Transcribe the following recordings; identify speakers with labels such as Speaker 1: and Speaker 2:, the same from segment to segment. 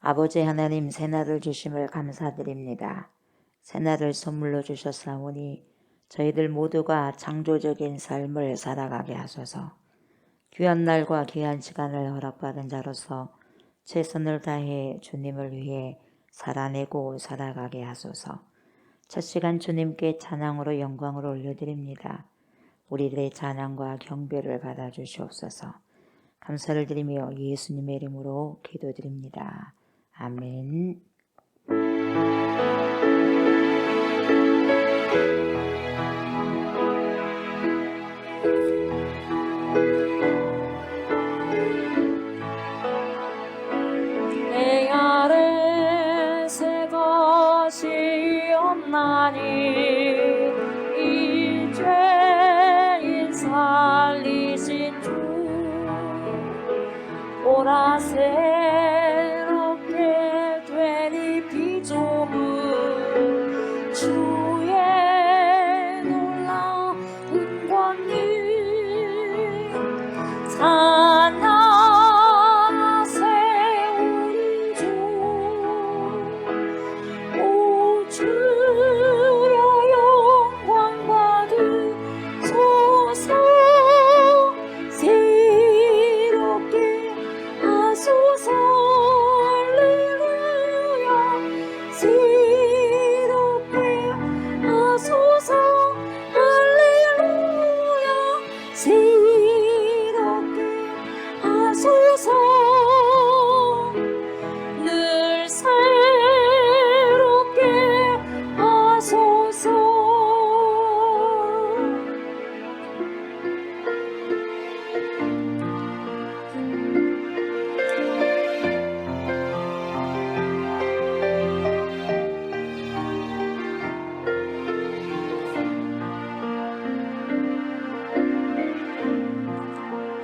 Speaker 1: 아버지 하나님, 새날을 주심을 감사드립니다. 새날을 선물로 주셨사오니 저희들 모두가 창조적인 삶을 살아가게 하소서. 귀한 날과 귀한 시간을 허락받은 자로서 최선을 다해 주님을 위해 살아내고 살아가게 하소서. 첫 시간 주님께 찬양으로 영광을 올려드립니다. 우리들의 찬양과 경배를 받아주시옵소서. 감사를 드리며 예수님의 이름으로 기도드립니다. 아멘.
Speaker 2: 내 아래 새 것이 없나니 이죄인 살리신 주 보라새롭게 된 이 피조물 주의 놀라운 권능 찬양하세 우리 주. 오 주여 영광 받으소서. 새롭게 하소서. 할렐루야. 새롭게 하소서. 할렐루야. 새롭게 하소서. 늘 새롭게 하소서.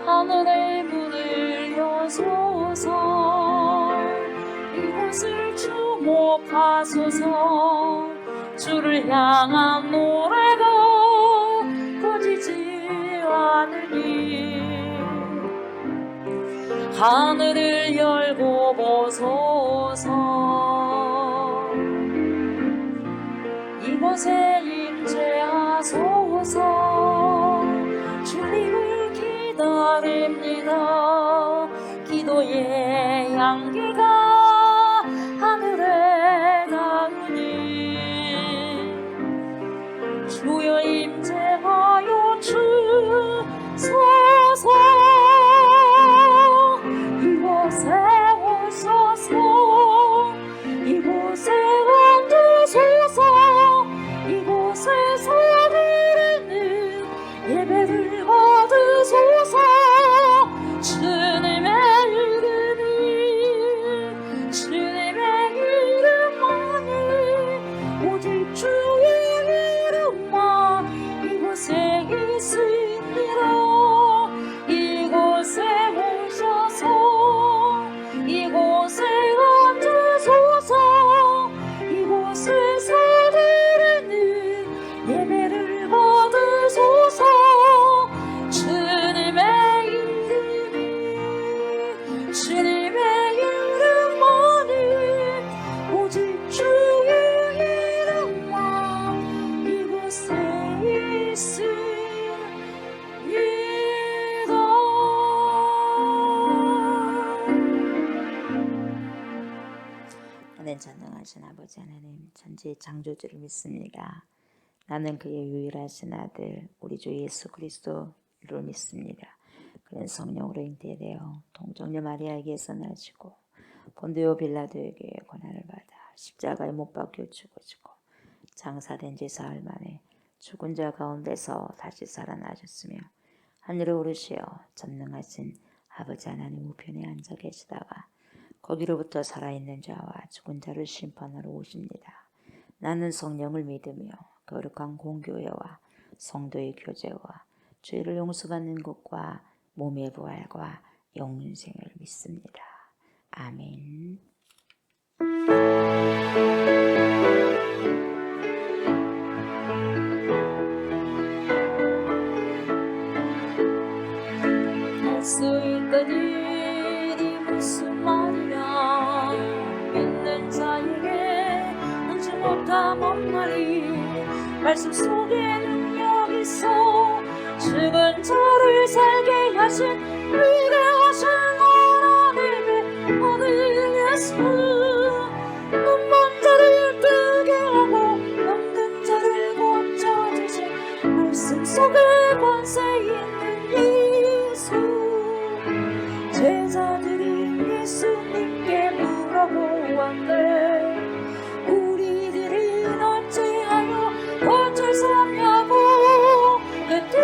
Speaker 2: 하늘의 문을 여소서. 이곳을 주목하소서. 주를 향한 노래가 꺼지지 않으니 하늘을 열고 보소서. 이곳에 임재하소서. 주님을 기다립니다. 기도의 향기가 하늘에 닿으니 주여 임재하여 주소서. 이곳에 오소서. 이곳에 앉으소서. 이곳에서 드리는 예배를 받으소서. 주님의 이름이 주님의 이름만이 오직 주의 이름만 이곳에 있으니라. 이곳에 오셔서 이곳에 앉으소서. 이곳에서 드리는 예배를 받으소서. 주님의 이름이 주님의 이름만이 오직 주의 이름만 이곳에 있으리다.
Speaker 1: 하늘 전능하신 아버지 하나님, 천지의 창조주를 믿습니다. 나는 그의 유일하신 아들 우리 주 예수 그리스도를 믿습니다. 그는 성령으로 잉태되어 동정녀 마리아에게서 나시고 본디오 빌라도에게 고난을 받아 십자가에 못 박혀 죽어지고 장사된 지 사흘 만에 죽은 자 가운데서 다시 살아나셨으며 하늘에 오르시어 전능하신 아버지 하나님 우편에 앉아 계시다가 거기로부터 살아있는 자와 죽은 자를 심판하러 오십니다. 나는 성령을 믿으며 거룩한 공교회와 성도의 교제와 죄를 용서받는 것과 몸의 부활과 영생을 믿습니다. 아멘.
Speaker 2: 할 수 있던 일이 무슨 말이냐. 말씀 속에 능력이 있어 죽은 자를 살게 하신 위대하신 하나님의 아들 예수 눈먼 자를 뜨게 하고 병든 자를 고쳐주신 말씀 속에 권세 있는 예수 제자들이 예수님께 물어보았네 우리들은 어찌하여 고칠 수 없냐고 그때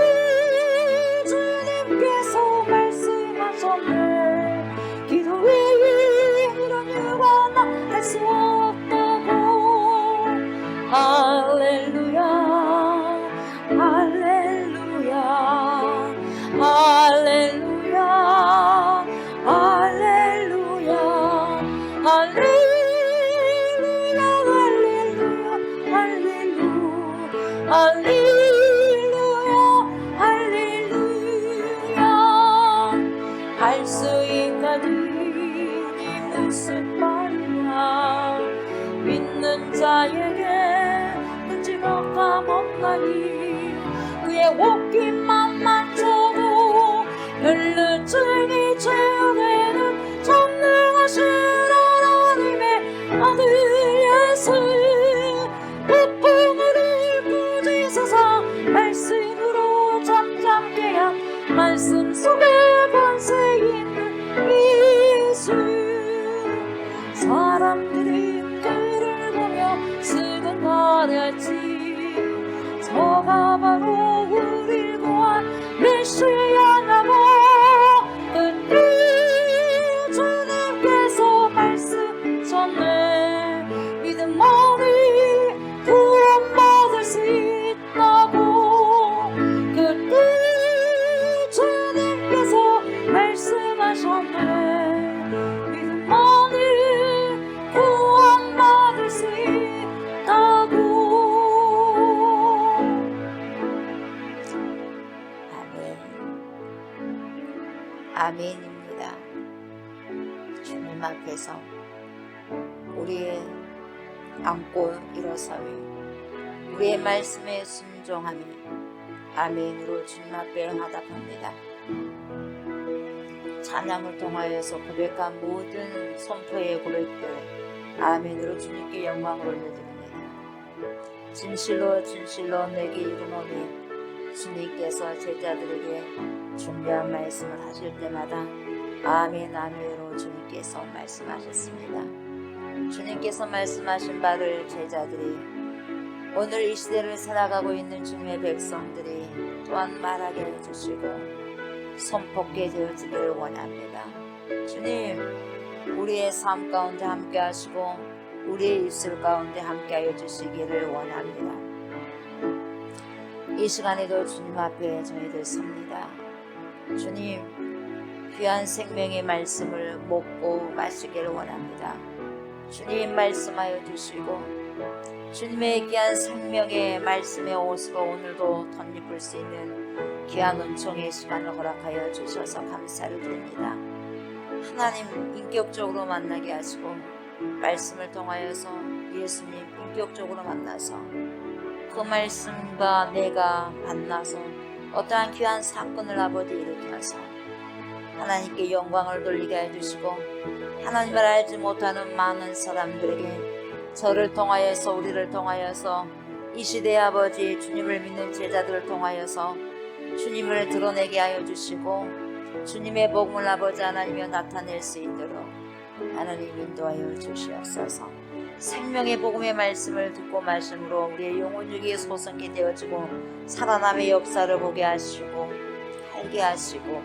Speaker 2: 주님께서 말씀하셨네 기도 외에 이런 일과 나 할 수 없다고 할렐루야 할렐루야 할렐루야 할렐루야 할렐루야 할렐루야 할렐루야 할렐루야 할 수 있다니 무슨 말이야 믿는 자에게 끈질겁함 없나니 그의 옷깃만 만져도 흘러증이 제어되는 전능하신 하나님의 아들 예수 폭풍을 꾸짖으사 말씀으로 잠잠케 한 말씀 속에 권세 있는 예수 사람들이 그를 보며 쓰든거렸지 저가 바로 우릴 구한 메시아라고 그때 주님께서 말씀하셨네 믿음만이 구원받을 수 있다고 그때 주님께서 말씀하셨네 믿음만이 구원받을 수 있다고
Speaker 1: 아멘입니다. 주님 앞에서 우리의 안고 일어서며 우리의 말씀에 순종하며 아멘으로 주님 앞에 화답합니다. 찬양을 통하여서 고백한 모든 선포의 고백들 아멘으로 주님께 영광을 올려드립니다. 진실로 진실로 내게 이르노니 주님께서 제자들에게 중요한 말씀을 하실 때마다 아멘 아멘으로 주님께서 말씀하셨습니다. 주님께서 말씀하신 바를 제자들이 오늘 이 시대를 살아가고 있는 주님의 백성들이 또한 말하게 해주시고 선포하게 되어지기를 원합니다. 주님 우리의 삶 가운데 함께 하시고 우리의 입술 가운데 함께 하여 주시기를 원합니다. 이 시간에도 주님 앞에 저희들 섭니다. 주님 귀한 생명의 말씀을 먹고 마시기를 원합니다. 주님 말씀하여 주시고 주님의 귀한 생명의 말씀의 옷으로 오늘도 덧입을 수 있는 귀한 은총의 시간을 허락하여 주셔서 감사를 드립니다. 하나님 인격적으로 만나게 하시고 말씀을 통하여서 예수님 인격적으로 만나서 그 말씀과 내가 만나서 어떠한 귀한 사건을 아버지 일으켜 하소 하나님께 영광을 돌리게 해주시고 하나님을 알지 못하는 많은 사람들에게 저를 통하여서 우리를 통하여서 이 시대의 아버지 주님을 믿는 제자들을 통하여서 주님을 드러내게 하여 주시고 주님의 복음을 아버지 하나님이여 나타낼 수 있도록 하나님 인도하여 주시옵소서. 생명의 복음의 말씀을 듣고 말씀으로 우리의 영혼육이 소성이 되어지고 살아남의 역사를 보게 하시고 알게 하시고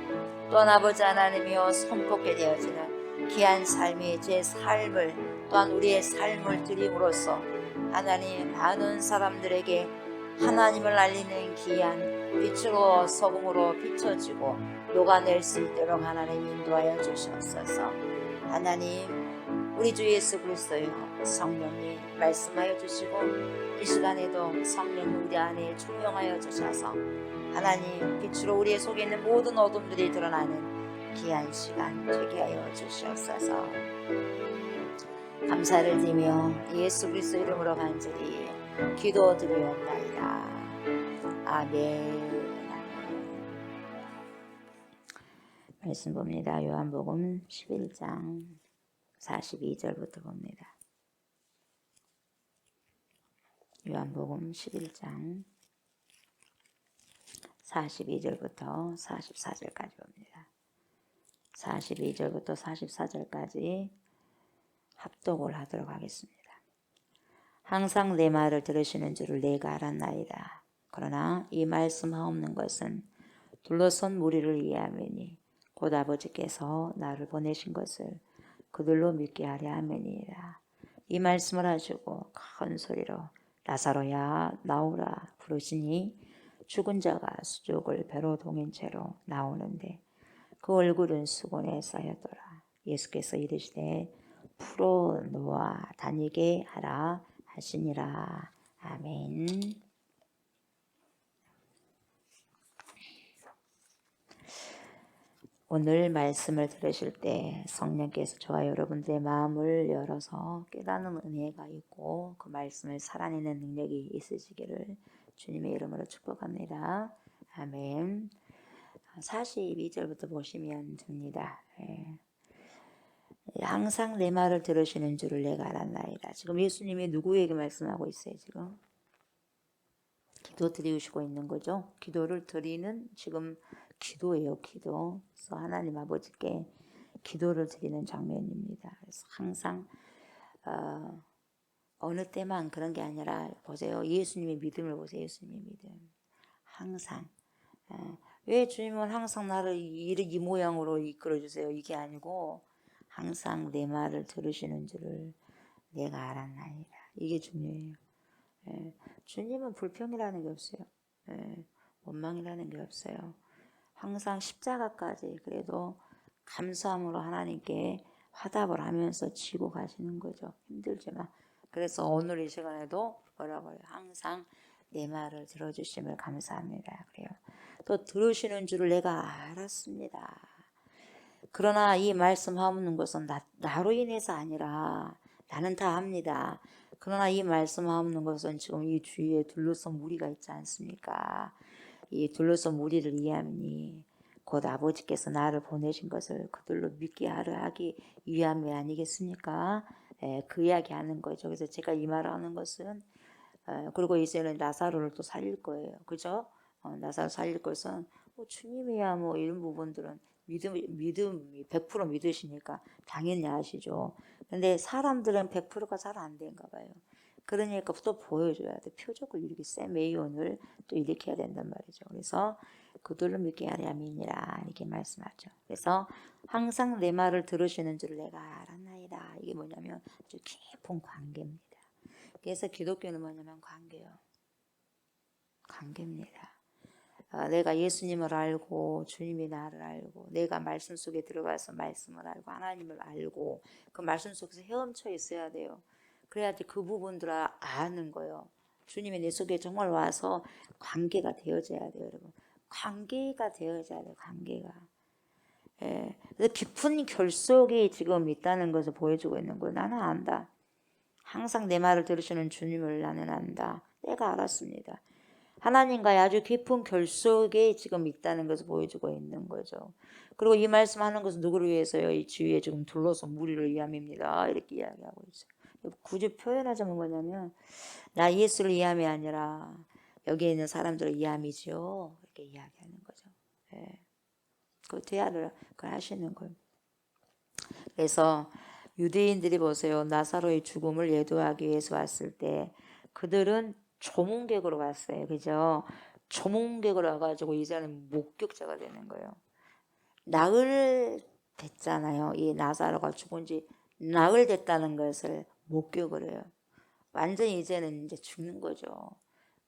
Speaker 1: 또한 아버지 하나님이여 선포하게 되어지는 귀한 삶이 제 삶을 또한 우리의 삶을 드림으로써 하나님 많은 사람들에게 하나님을 알리는 귀한 빛으로 소금으로 비춰지고 녹아낼 수 있도록 하나님 인도하여 주시옵소서. 하나님 우리 주 예수 그리스도여 성령님 말씀하여 주시고 이 시간에도 성령님 우리 안에 충명하여 주셔서 하나님 빛으로 우리의 속에 있는 모든 어둠들이 드러나는 귀한 시간 되게 하여 주시옵소서. 감사를 드리며 예수 그리스도 이름으로 간절히 기도드리옵나이다. 아멘. 말씀 봅니다. 요한복음 11장 42절부터 봅니다. 요한복음 11장 42절부터 44절까지 봅니다. 42절부터 44절까지 합독을 하도록 하겠습니다. 항상 내 말을 들으시는 줄을 내가 알았나이다. 그러나 이 말씀 하옵는 것은 둘러선 무리를 이해하매니 곧 아버지께서 나를 보내신 것을 그들로 믿게 하려 함이니라. 이 말씀을 하시고 큰 소리로 나사로야 나오라 부르시니 죽은 자가 수족을 배로 동인 채로 나오는데 그 얼굴은 수건에 쌓였더라. 예수께서 이르시되 풀어 놓아 다니게 하라 하시니라. 아멘. 오늘 말씀을 들으실 때 성령께서 저와 여러분들의 마음을 열어서 깨닫는 은혜가 있고 그 말씀을 살아내는 능력이 있으시기를 주님의 이름으로 축복합니다. 아멘. 42절부터 보시면 됩니다. 항상 내 말을 들으시는 줄을 내가 알았나이다. 지금 예수님이 누구에게 말씀하고 있어요? 지금 기도 드리시고 있는 거죠. 기도를 드리는 지금 기도예요. 기도. 그래서 하나님 아버지께 기도를 드리는 장면입니다. 그래서 항상 어느 때만 그런 게 아니라 보세요. 예수님의 믿음을 보세요. 예수님의 믿음. 항상. 왜 주님은 항상 나를 이 모양으로 이끌어주세요? 이게 아니고 항상 내 말을 들으시는 줄을 내가 알았나이다. 이게 중요해요. 주님은 불평이라는 게 없어요. 원망이라는 게 없어요. 항상 십자가까지 그래도 감사함으로 하나님께 화답을 하면서 지고 가시는 거죠. 힘들지만. 그래서 오늘 이 시간에도 뭐라고 해요? 항상 내 말을 들어주심을 감사합니다. 그래요. 또 들으시는 줄을 내가 알았습니다. 그러나 이 말씀하는 것은 나로 인해서 아니라 나는 다 합니다. 그러나 이 말씀하는 것은 지금 이 주위에 둘러선 무리가 있지 않습니까? 이 둘러선 무리를 이해하니 곧 아버지께서 나를 보내신 것을 그들로 믿게 하기 위함이 아니겠습니까? 그 이야기 하는 거죠. 그래서 제가 이 말을 하는 것은 그리고 이제는 나사로를 또 살릴 거예요. 그죠? 나사로 살릴 것은 주님이야 뭐 이런 부분들은 믿음이 100% 믿으시니까 당연히 아시죠. 근데 사람들은 100%가 잘 안 된가 봐요. 그러니까 또 보여줘야 돼. 표적을 이렇게 세메이온을 또 일으켜야 된단 말이죠. 그래서 그들을 믿게 하려 함이니라 이렇게 말씀하죠. 그래서 항상 내 말을 들으시는 줄 내가 알았나이다. 이게 뭐냐면 아주 깊은 관계입니다. 그래서 기독교는 뭐냐면 관계요. 관계입니다. 내가 예수님을 알고 주님이 나를 알고 내가 말씀 속에 들어가서 말씀을 알고 하나님을 알고 그 말씀 속에서 헤엄쳐 있어야 돼요. 그래야지 그 부분들을 아는 거예요. 주님이 내 속에 정말 와서 관계가 되어져야 돼요, 여러분. 관계가 되어져야 돼요, 관계가. 그래서 깊은 결속이 지금 있다는 것을 보여주고 있는 거예요. 나는 안다. 항상 내 말을 들으시는 주님을 나는 안다. 내가 알았습니다. 하나님과의 아주 깊은 결속에 지금 있다는 것을 보여주고 있는 거죠. 그리고 이 말씀하는 것은 누구를 위해서요? 이 주위에 지금 둘러서 무리를 위함입니다. 이렇게 이야기하고 있어요. 굳이 표현하자면 뭐냐면 나 예수를 위함이 아니라 여기에 있는 사람들을 위함이죠. 이렇게 이야기하는 거죠. 그 대화를 하시는 거예요. 그래서 유대인들이 보세요. 나사로의 죽음을 예도하기 위해서 왔을 때 그들은 조문객으로 왔어요. 그죠? 조문객으로 와가지고 이제는 목격자가 되는 거예요. 나흘 됐잖아요. 이 나사로가 죽은 지 나흘 됐다는 것을 목격을 해요. 완전히 이제는 이제 죽는 거죠.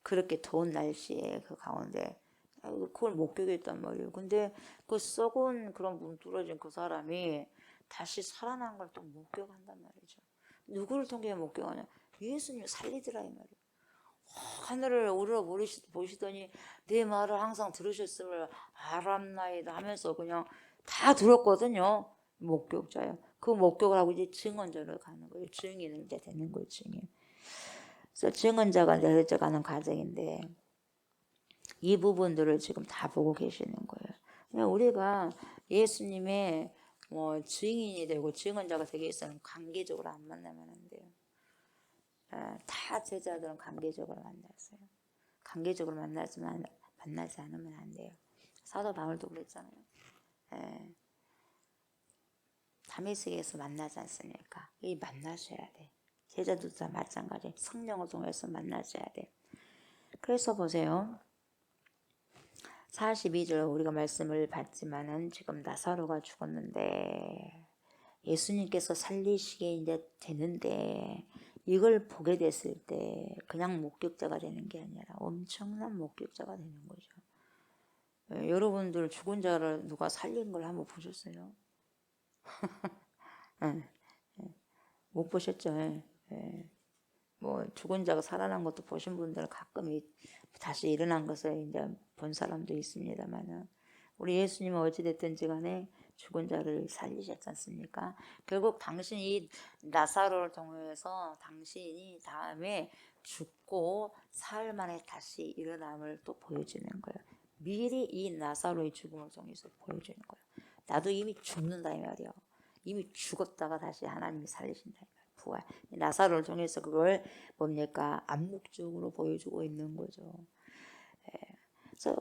Speaker 1: 그렇게 더운 날씨에 그 가운데 그걸 목격했단 말이에요. 근데 그 썩은 그런 뭉뚱그려진 그 사람이 다시 살아난 걸 또 목격한단 말이죠. 누구를 통해 목격하냐? 예수님 살리더라 이 말이에요. 하늘을 오르러 보시더니 내 말을 항상 들으셨음을 알았나이다 하면서 그냥 다 들었거든요. 목격자요. 그 목격을 하고 이제 증언자로 가는 거예요. 증인을 이제 되는 거예요. 증인. 그래서 증언자가 내려져가는 과정인데 이 부분들을 지금 다 보고 계시는 거예요. 그냥 우리가 예수님의 뭐 증인이 되고 증언자가 되기 위해서는 관계적으로 안 만나면 안 돼요. 다 제자들은 관계적으로 만났어요. 관계적으로 만나지 않으면 안 돼요. 사도 바울도 그랬잖아요. 다메섹에서 만나지 않습니까? 이 만나셔야 돼. 제자들도 다 마찬가지. 성령을 통해서 만나셔야 돼. 그래서 보세요. 42절 우리가 말씀을 봤지만은 지금 나사로가 죽었는데 예수님께서 살리시게 이제 되는데 이걸 보게 됐을 때 그냥 목격자가 되는 게 아니라 엄청난 목격자가 되는 거죠. 여러분들 죽은 자를 누가 살린 걸 한번 보셨어요? 못 보셨죠? 뭐 죽은 자가 살아난 것도 보신 분들은 가끔 다시 일어난 것을 이제 본 사람도 있습니다만은 우리 예수님은 어찌됐든지 간에 죽은 자를 살리셨지 않습니까? 결국 당신이 나사로를 통해서 당신이 다음에 죽고 사흘 만에 다시 일어남을 또 보여주는 거예요. 미리 이 나사로의 죽음을 통해서 보여주는 거예요. 나도 이미 죽는다 이 말이요. 이미 죽었다가 다시 하나님이 살리신다 이 말이에요. 부활. 나사로를 통해서 그걸 뭡니까? 암묵적으로 보여주고 있는 거죠. 그래서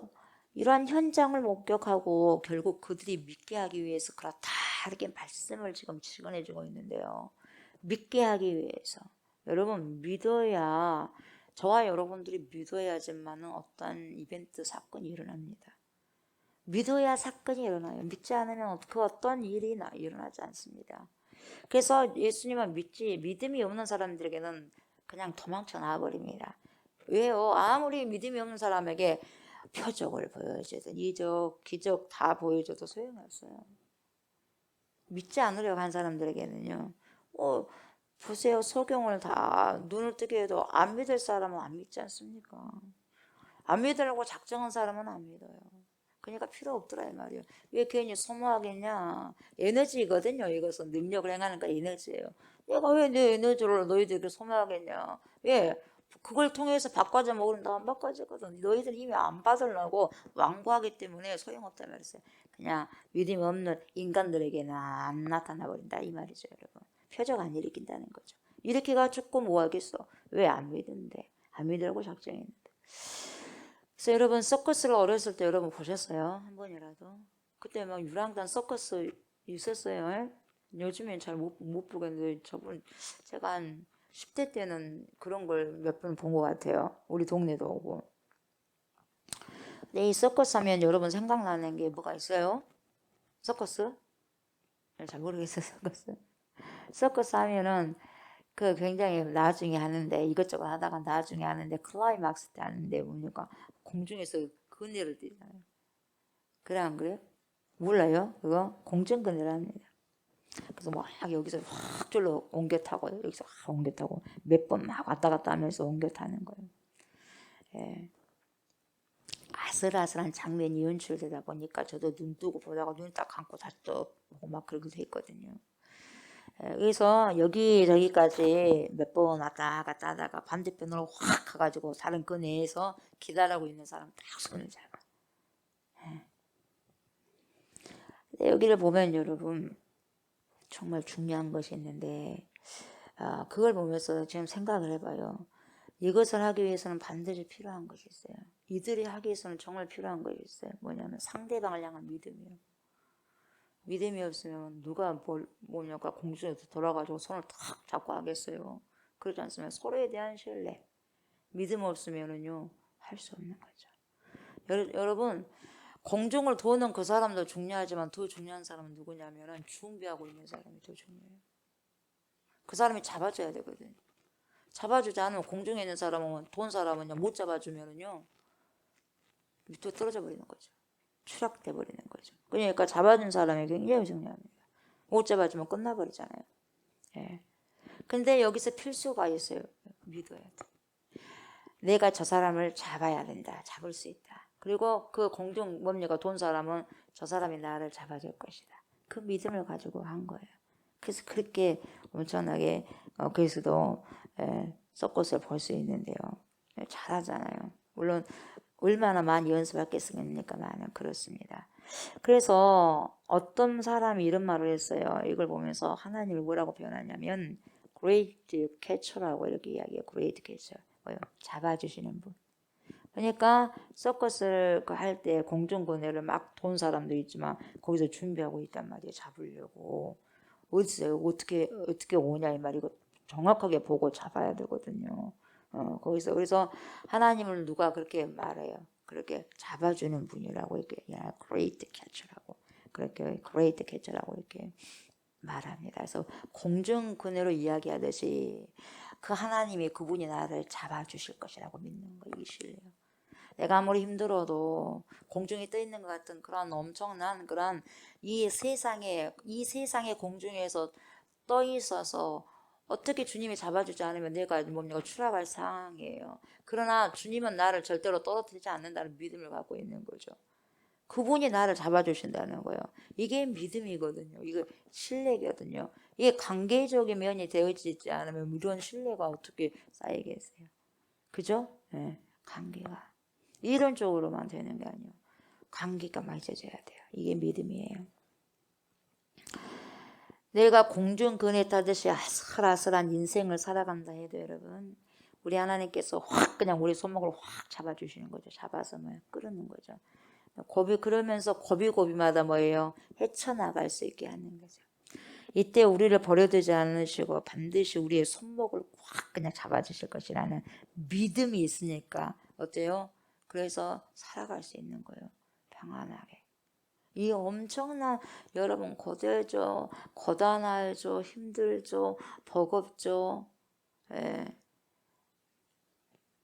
Speaker 1: 이러한 현장을 목격하고 결국 그들이 믿게 하기 위해서 그렇다 이렇게 말씀을 지금 증언해주고 있는데요. 믿게 하기 위해서 여러분 믿어야 저와 여러분들이 믿어야지만은 어떤 이벤트 사건이 일어납니다. 믿어야 사건이 일어나요. 믿지 않으면 그 어떤 일이 일어나지 않습니다. 그래서 예수님은 믿음이 없는 사람들에게는 그냥 도망쳐 나와버립니다. 왜요? 아무리 믿음이 없는 사람에게 표적을 보여주든 이적, 기적 다 보여줘도 소용없어요. 믿지 않으려고 한 사람들에게는요. 보세요. 소경을 다 눈을 뜨게 해도 안 믿을 사람은 안 믿지 않습니까? 안 믿으려고 작정한 사람은 안 믿어요. 그러니까 필요 없더라 이 말이에요. 왜 괜히 소모하겠냐. 에너지거든요. 이것은 능력을 행하는 거 에너지예요. 내가 왜 내 에너지를 너희들에게 소모하겠냐. 왜? 그걸 통해서 바꿔줘 먹으면 나 안 바꿔주거든. 너희들 이미 안 받으려고 완고하기 때문에 소용없다 말했어요. 그냥 믿음 없는 인간들에게는 안 나타나 버린다 이 말이죠 여러분. 표적 안 일으킨다는 거죠. 이렇게 가지고 뭐 하겠어. 왜 안 믿는데. 안 믿으려고 작정했는데. 그래서 여러분 서커스를 어렸을 때 여러분 보셨어요? 한 번이라도? 그때 막 유랑단 서커스 있었어요. 요즘엔 잘 못 보겠는데 제가 한 10대 때는 그런 걸 몇 번 본 것 같아요. 우리 동네도 오고. 근데 이 서커스 하면 여러분 생각나는 게 뭐가 있어요? 서커스? 잘 모르겠어요 서커스. 서커스 하면은 그 굉장히 나중에 하는데 이것저것 하다가 나중에 하는데 클라이막스 때 하는데 뭡니까? 공중에서 그네를 뛰잖아요. 그래 안 그래요? 몰라요? 그거 공중그네를 합니다. 그래서 막 여기서 확 줄로 옮겨 타고 여기서 확 옮겨 타고 몇 번 막 왔다 갔다 하면서 옮겨 타는 거예요. 예. 아슬아슬한 장면이 연출되다 보니까 저도 눈 뜨고 보다가 눈 딱 감고 다시 또 보고 막 그렇게 돼 있거든요. 그래서 여기저기까지 몇 번 왔다 갔다 하다가 반대편으로 확 가가지고 다른 그네에서 기다리고 있는 사람 딱 손을 잡아. 여기를 보면 여러분 정말 중요한 것이 있는데 그걸 보면서 지금 생각을 해봐요. 이것을 하기 위해서는 반드시 필요한 것이 있어요. 이들이 하기 위해서는 정말 필요한 것이 있어요. 뭐냐면 상대방을 향한 믿음이에요. 믿음이 없으면 누가 뭐냐까 공중에서 돌아가지고 손을 탁 잡고 하겠어요. 그렇지 않습니까? 서로에 대한 신뢰. 믿음 없으면은요 할 수 없는 거죠. 여러분 공중을 도는 그 사람도 중요하지만 더 중요한 사람은 누구냐면은 준비하고 있는 사람이 더 중요해요. 그 사람이 잡아줘야 되거든요. 잡아주지 않으면 공중에 있는 사람은 돈 사람은요 못 잡아주면은요 밑으로 떨어져 버리는 거죠. 추락돼 버리는 거죠. 그러니까 잡아준 사람이 굉장히 중요합니다. 못 잡아주면 끝나버리잖아요. 예. 근데 여기서 필수가 있어요. 믿어야 돼. 내가 저 사람을 잡아야 된다. 잡을 수 있다. 그리고 그 공중 뭡니까 돈 사람은 저 사람이 나를 잡아줄 것이다. 그 믿음을 가지고 한 거예요. 그래서 그렇게 엄청나게 그리스도 섞어서 볼 수 있는데요. 잘하잖아요. 물론 얼마나 많이 연습했겠습니까만 그렇습니다. 그래서 어떤 사람이 이런 말을 했어요. 이걸 보면서 하나님을 뭐라고 표현하냐면 great catcher라고 이렇게 이야기해요. great catcher. 뭐요? 잡아주시는 분. 그러니까 서커스를 할 때 공중군회를 막 돈 사람도 있지만 거기서 준비하고 있단 말이에요. 잡으려고. 어떻게 오냐 이 말이고 정확하게 보고 잡아야 되거든요. 거기서 그래서 하나님을 누가 그렇게 말해요. 그렇게 잡아주는 분이라고 이렇게 great catcher라고 그렇게 great catcher라고 이렇게 말합니다. 그래서 공중군회로 이야기하듯이 그 하나님이 그분이 나를 잡아주실 것이라고 믿는 거 이게 신뢰요. 내가 아무리 힘들어도 공중에 떠 있는 것 같은 그런 엄청난 그런 이 세상의 공중에서 떠 있어서 어떻게 주님이 잡아주지 않으면 내가 뭡니까 추락할 상황이에요. 그러나 주님은 나를 절대로 떨어뜨리지 않는다는 믿음을 갖고 있는 거죠. 그분이 나를 잡아주신다는 거예요. 이게 믿음이거든요. 이거 신뢰거든요. 이게 관계적인 면이 되어지지 않으면 이런 신뢰가 어떻게 쌓이겠어요. 그죠? 네, 관계가. 이론적으로만 되는 게 아니에요. 관계가 맺어져야 돼요. 이게 믿음이에요. 내가 공중근에 타듯이 아슬아슬한 인생을 살아간다 해도 여러분 우리 하나님께서 확 그냥 우리 손목을 확 잡아주시는 거죠. 잡아서 뭐 끌어는 거죠. 그러면서 고비고비마다 뭐예요? 헤쳐나갈 수 있게 하는 거죠. 이때 우리를 버려두지 않으시고 반드시 우리의 손목을 확 그냥 잡아주실 것이라는 믿음이 있으니까 어때요? 그래서 살아갈 수 있는 거예요. 평안하게. 이 엄청난 여러분 고단하죠, 힘들죠, 버겁죠, 예.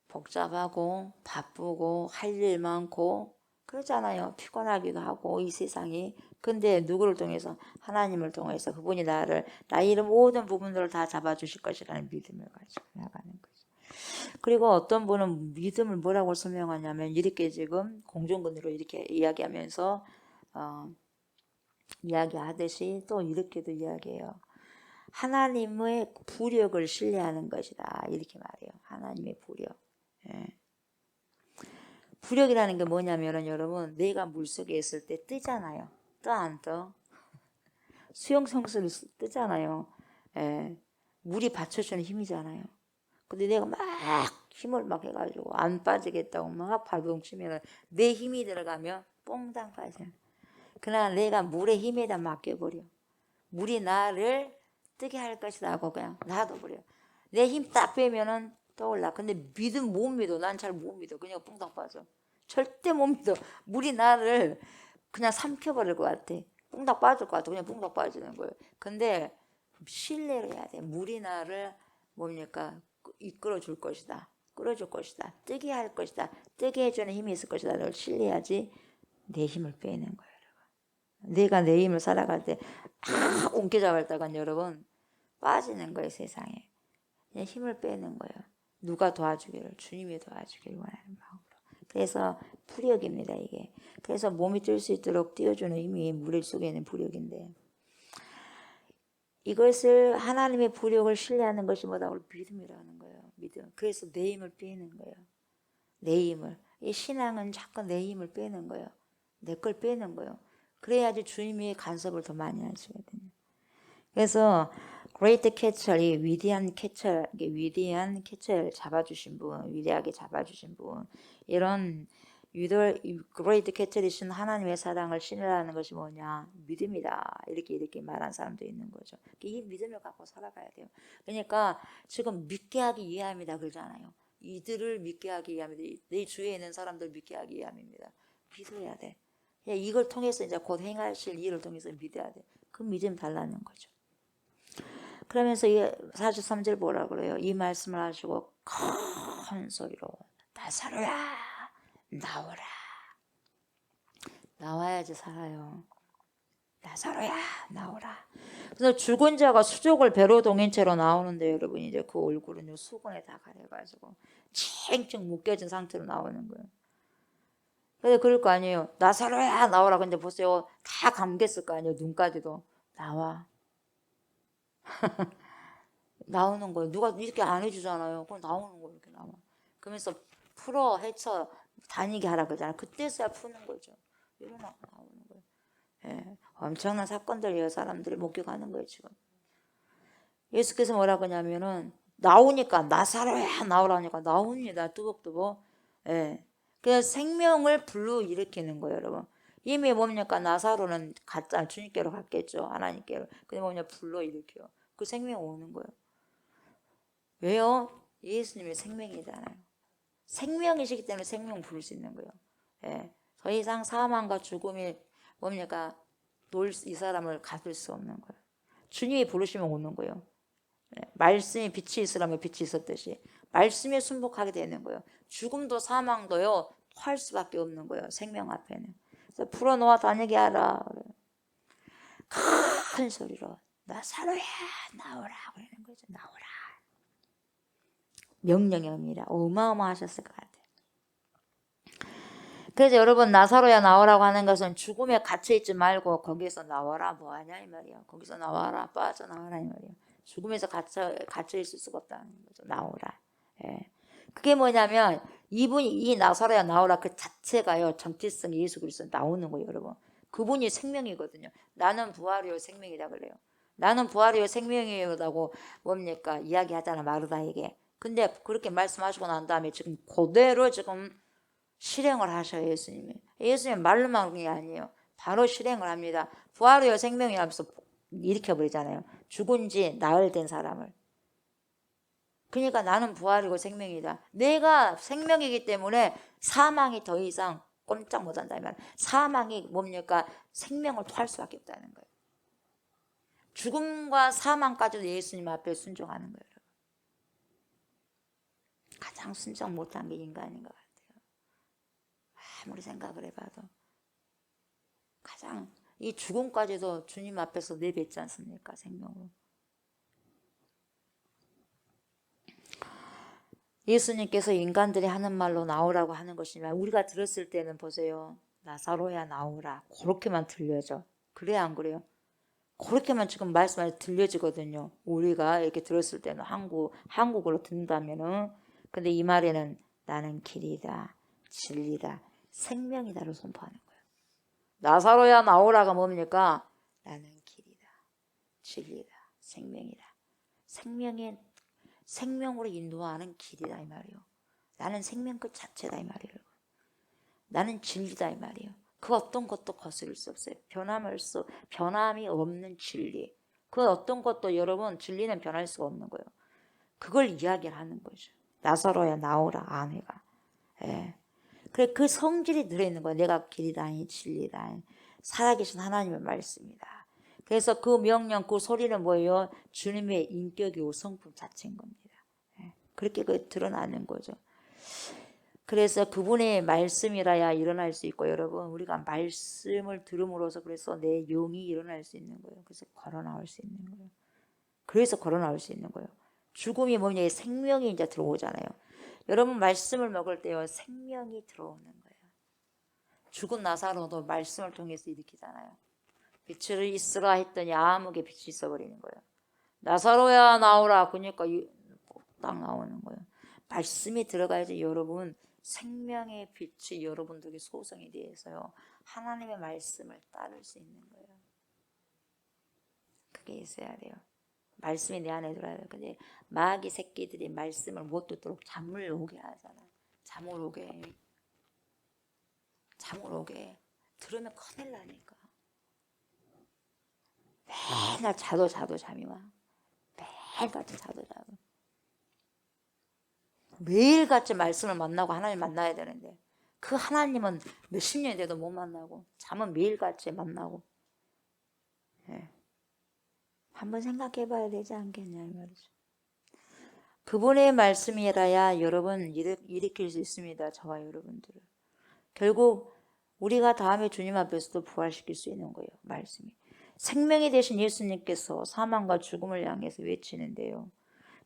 Speaker 1: 복잡하고 바쁘고 할 일 많고 그러잖아요. 피곤하기도 하고 이 세상이. 근데 누구를 통해서? 하나님을 통해서 그분이 나의 모든 부분들을 다 잡아주실 것이라는 믿음을 가지고 나가는 거죠. 그리고 어떤 분은 믿음을 뭐라고 설명하냐면 이렇게 지금 공중근으로 이렇게 이야기하면서 이야기하듯이 또 이렇게도 이야기해요. 하나님의 부력을 신뢰하는 것이다. 이렇게 말해요. 하나님의 부력. 예. 부력이라는 게 뭐냐면은 여러분 내가 물속에 있을 때 뜨잖아요. 떠 안 떠? 수용성수를 뜨잖아요. 예. 물이 받쳐주는 힘이잖아요. 근데 내가 막 힘을 막 해가지고 안 빠지겠다고 막 발버둥 치면은 내 힘이 들어가면 뽕당 빠져. 그러나 내가 물의 힘에다 맡겨버려. 물이 나를 뜨게 할 것이다 하고 그냥 놔둬버려. 내 힘 딱 빼면은 떠올라. 근데 못 믿어. 난 잘 못 믿어. 그냥 뽕당 빠져. 절대 못 믿어. 물이 나를 그냥 삼켜버릴 것 같아. 뽕당 빠질 것 같아. 그냥 뽕당 빠지는 거예요. 근데 신뢰를 해야 돼. 물이 나를 뭡니까? 이끌어 줄 것이다. 끌어줄 것이다. 뜨게 할 것이다. 뜨게 해주는 힘이 있을 것이다. 를 신뢰해야지 내 힘을 빼는 거예요. 내가 내 힘을 살아갈 때 옮겨잡았다간 여러분 빠지는 거예요. 세상에. 그냥 힘을 빼는 거예요. 누가 도와주기를? 주님이 도와주기를 원하는 마음으로. 그래서 부력입니다. 이게. 그래서 몸이 뛸 수 있도록 띄워주는 힘이 물 속에 있는 부력인데 이것을 하나님의 부력을 신뢰하는 것이 뭐라고? 믿음이라는 거예요. 믿음. 그래서 내 힘을 빼는 거예요. 내 힘을. 이 신앙은 자꾸 내 힘을 빼는 거예요. 내 걸 빼는 거예요. 그래야지 주님이 간섭을 더 많이 하시거든요. 그래서 great catcher, 이 위대한 캐처를 잡아주신 분, 위대하게 잡아주신 분, 이런 great catcher이신 하나님의 사랑을 신뢰하는 것이 뭐냐? 믿음이다. 이렇게 말한 사람도 있는 거죠. 이 믿음을 갖고 살아가야 돼요. 그러니까 지금 믿게 하기 위함이다 그러잖아요. 이들을 믿게 하기 위함이다. 내 주위에 있는 사람들 믿게 하기 위함입니다. 믿어야 돼. 이걸 통해서 이제 곧 행하실 일을 통해서 믿어야 돼. 그 믿음 달라는 거죠. 그러면서 43절 뭐라 그래요? 이 말씀을 하시고 큰 소리로 나사로야 나오라. 나와야지 살아요. 나사로야 나오라. 그래서 죽은 자가 수족을 배로 동인 채로 나오는데 여러분 이제 그 얼굴은 수건에 다 가려가지고 칭칭 묶여진 상태로 나오는 거예요. 근데 그럴 거 아니에요. 나사로야 나오라. 근데 보세요. 다 감겼을 거 아니에요. 눈까지도. 나와. 나오는 거예요. 누가 이렇게 안 해주잖아요. 그럼 나오는 거예요. 이렇게 나와. 그러면서 풀어 헤쳐 다니게 하라 그러잖아요. 그때서야 푸는 거죠. 일어나고 나오는 거예요. 예, 엄청난 사건들이에요. 사람들이 목격하는 거예요 지금. 예수께서 뭐라고 하냐면은 나오니까 나사로야 나오라니까 나옵니다. 뚜벅뚜벅. 예. 그래서 생명을 불러일으키는 거예요, 여러분. 이미 뭡니까? 나사로는 가짜 주님께로 갔겠죠. 하나님께로. 근데 뭐냐? 불러일으켜요. 그 생명 오는 거예요. 왜요? 예수님이 생명이잖아요. 생명이시기 때문에 생명 부를 수 있는 거예요. 예. 더 이상 사망과 죽음이 뭡니까? 이 사람을 가둘 수 없는 거예요. 주님이 부르시면 오는 거예요. 말씀이 빛이 있으라면 빛이 있었듯이 말씀에 순복하게 되는 거예요. 죽음도 사망도요 토할 수밖에 없는 거예요. 생명 앞에는. 그래서 풀어놓아 다니게 하라. 큰 소리로 나사로야 나오라 그러는 거죠. 나오라. 명령이 옵니다. 어마어마하셨을 것 같아요. 그래서 여러분 나사로야 나오라고 하는 것은 죽음에 갇혀있지 말고 거기서 나와라 뭐하냐 이 말이야. 거기서 나와라 빠져나와라 이 말이야. 죽음에서 갇혀 있을 수가 없다는 거죠. 나오라. 예. 그게 뭐냐면 이 나사로야 나오라 그 자체가요 정체성 예수 그리스도 나오는 거예요, 여러분. 그분이 생명이거든요. 나는 부활이요 생명이다 그래요. 나는 부활이요 생명이라고 뭡니까 이야기하잖아 마르다에게. 근데 그렇게 말씀하시고 난 다음에 지금 그대로 지금 실행을 하셔요, 예수님이. 예수님 말로만 하는 게 아니에요. 바로 실행을 합니다. 부활이요 생명이 하면서 일으켜버리잖아요. 죽은 지 나흘 된 사람을. 그러니까 나는 부활이고 생명이다. 내가 생명이기 때문에 사망이 더 이상 꼼짝 못한다. 사망이 뭡니까? 생명을 토할 수밖에 없다는 거예요. 죽음과 사망까지도 예수님 앞에 순종하는 거예요. 가장 순종 못한 게 인간인 것 같아요. 아무리 생각을 해봐도. 가장 이 죽음까지도 주님 앞에서 내뱉지 않습니까? 생명으로. 예수님께서 인간들이 하는 말로 나오라고 하는 것이지만 우리가 들었을 때는 보세요. 나사로야 나오라. 그렇게만 들려져. 그래야 안 그래요? 그렇게만 지금 말씀이 들려지거든요. 우리가 이렇게 들었을 때는 한국어로 듣는다면은. 근데 이 말에는 나는 길이다, 진리다, 생명이다를 선포하는 거예요. 나사로야 나오라가 뭡니까? 나는 길이다, 진리다, 생명이다. 생명으로 인도하는 길이다 이 말이에요. 나는 생명 그 자체다 이 말이에요. 나는 진리다 이 말이에요. 그 어떤 것도 거스를 수 없어요. 변함이 없는 진리. 그 어떤 것도 여러분 진리는 변할 수가 없는 거예요. 그걸 이야기를 하는 거죠. 나사로야 나오라 아내가. 예. 그래 그 성질이 들어있는 거예요. 내가 길이다 진리다 살아계신 하나님의 말씀이다. 그래서 그 명령 그 소리는 뭐예요? 주님의 인격이고 성품 자체인 겁니다. 예. 그렇게 드러나는 거죠. 그래서 그분의 말씀이라야 일어날 수 있고 여러분 우리가 말씀을 들음으로써 그래서 내 영이 일어날 수 있는 거예요. 그래서 걸어 나올 수 있는 거예요. 그래서 걸어 나올 수 있는 거예요. 죽음이 뭐냐 생명이 이제 들어오잖아요. 여러분 말씀을 먹을 때요 생명이 들어오는 거예요. 죽은 나사로도 말씀을 통해서 일으키잖아요. 빛을 있으라 했더니 암흑의 빛이 있어버리는 거예요. 나사로야 나오라 그러니까 딱 나오는 거예요. 말씀이 들어가야지 여러분 생명의 빛이 여러분들에게 소성이 되어서요 하나님의 말씀을 따를 수 있는 거예요. 그게 있어야 돼요. 말씀이 내 안에 들어야 돼요. 근데 마귀 새끼들이 말씀을 못 듣도록 잠을 오게 하잖아요. 잠을 오게 들으면 큰일 나니까. 맨날 자도 잠이 와. 매일같이 자도. 매일같이 말씀을 만나고 하나님 만나야 되는데 그 하나님은 몇십 년이 돼도 못 만나고 잠은 매일같이 만나고. 예. 한번 생각해 봐야 되지 않겠냐 이 말이죠. 그분의 말씀이라야 여러분 일으킬 수 있습니다. 저와 여러분들을. 결국 우리가 다음에 주님 앞에서도 부활시킬 수 있는 거예요. 말씀이. 생명이 되신 예수님께서 사망과 죽음을 향해서 외치는데요.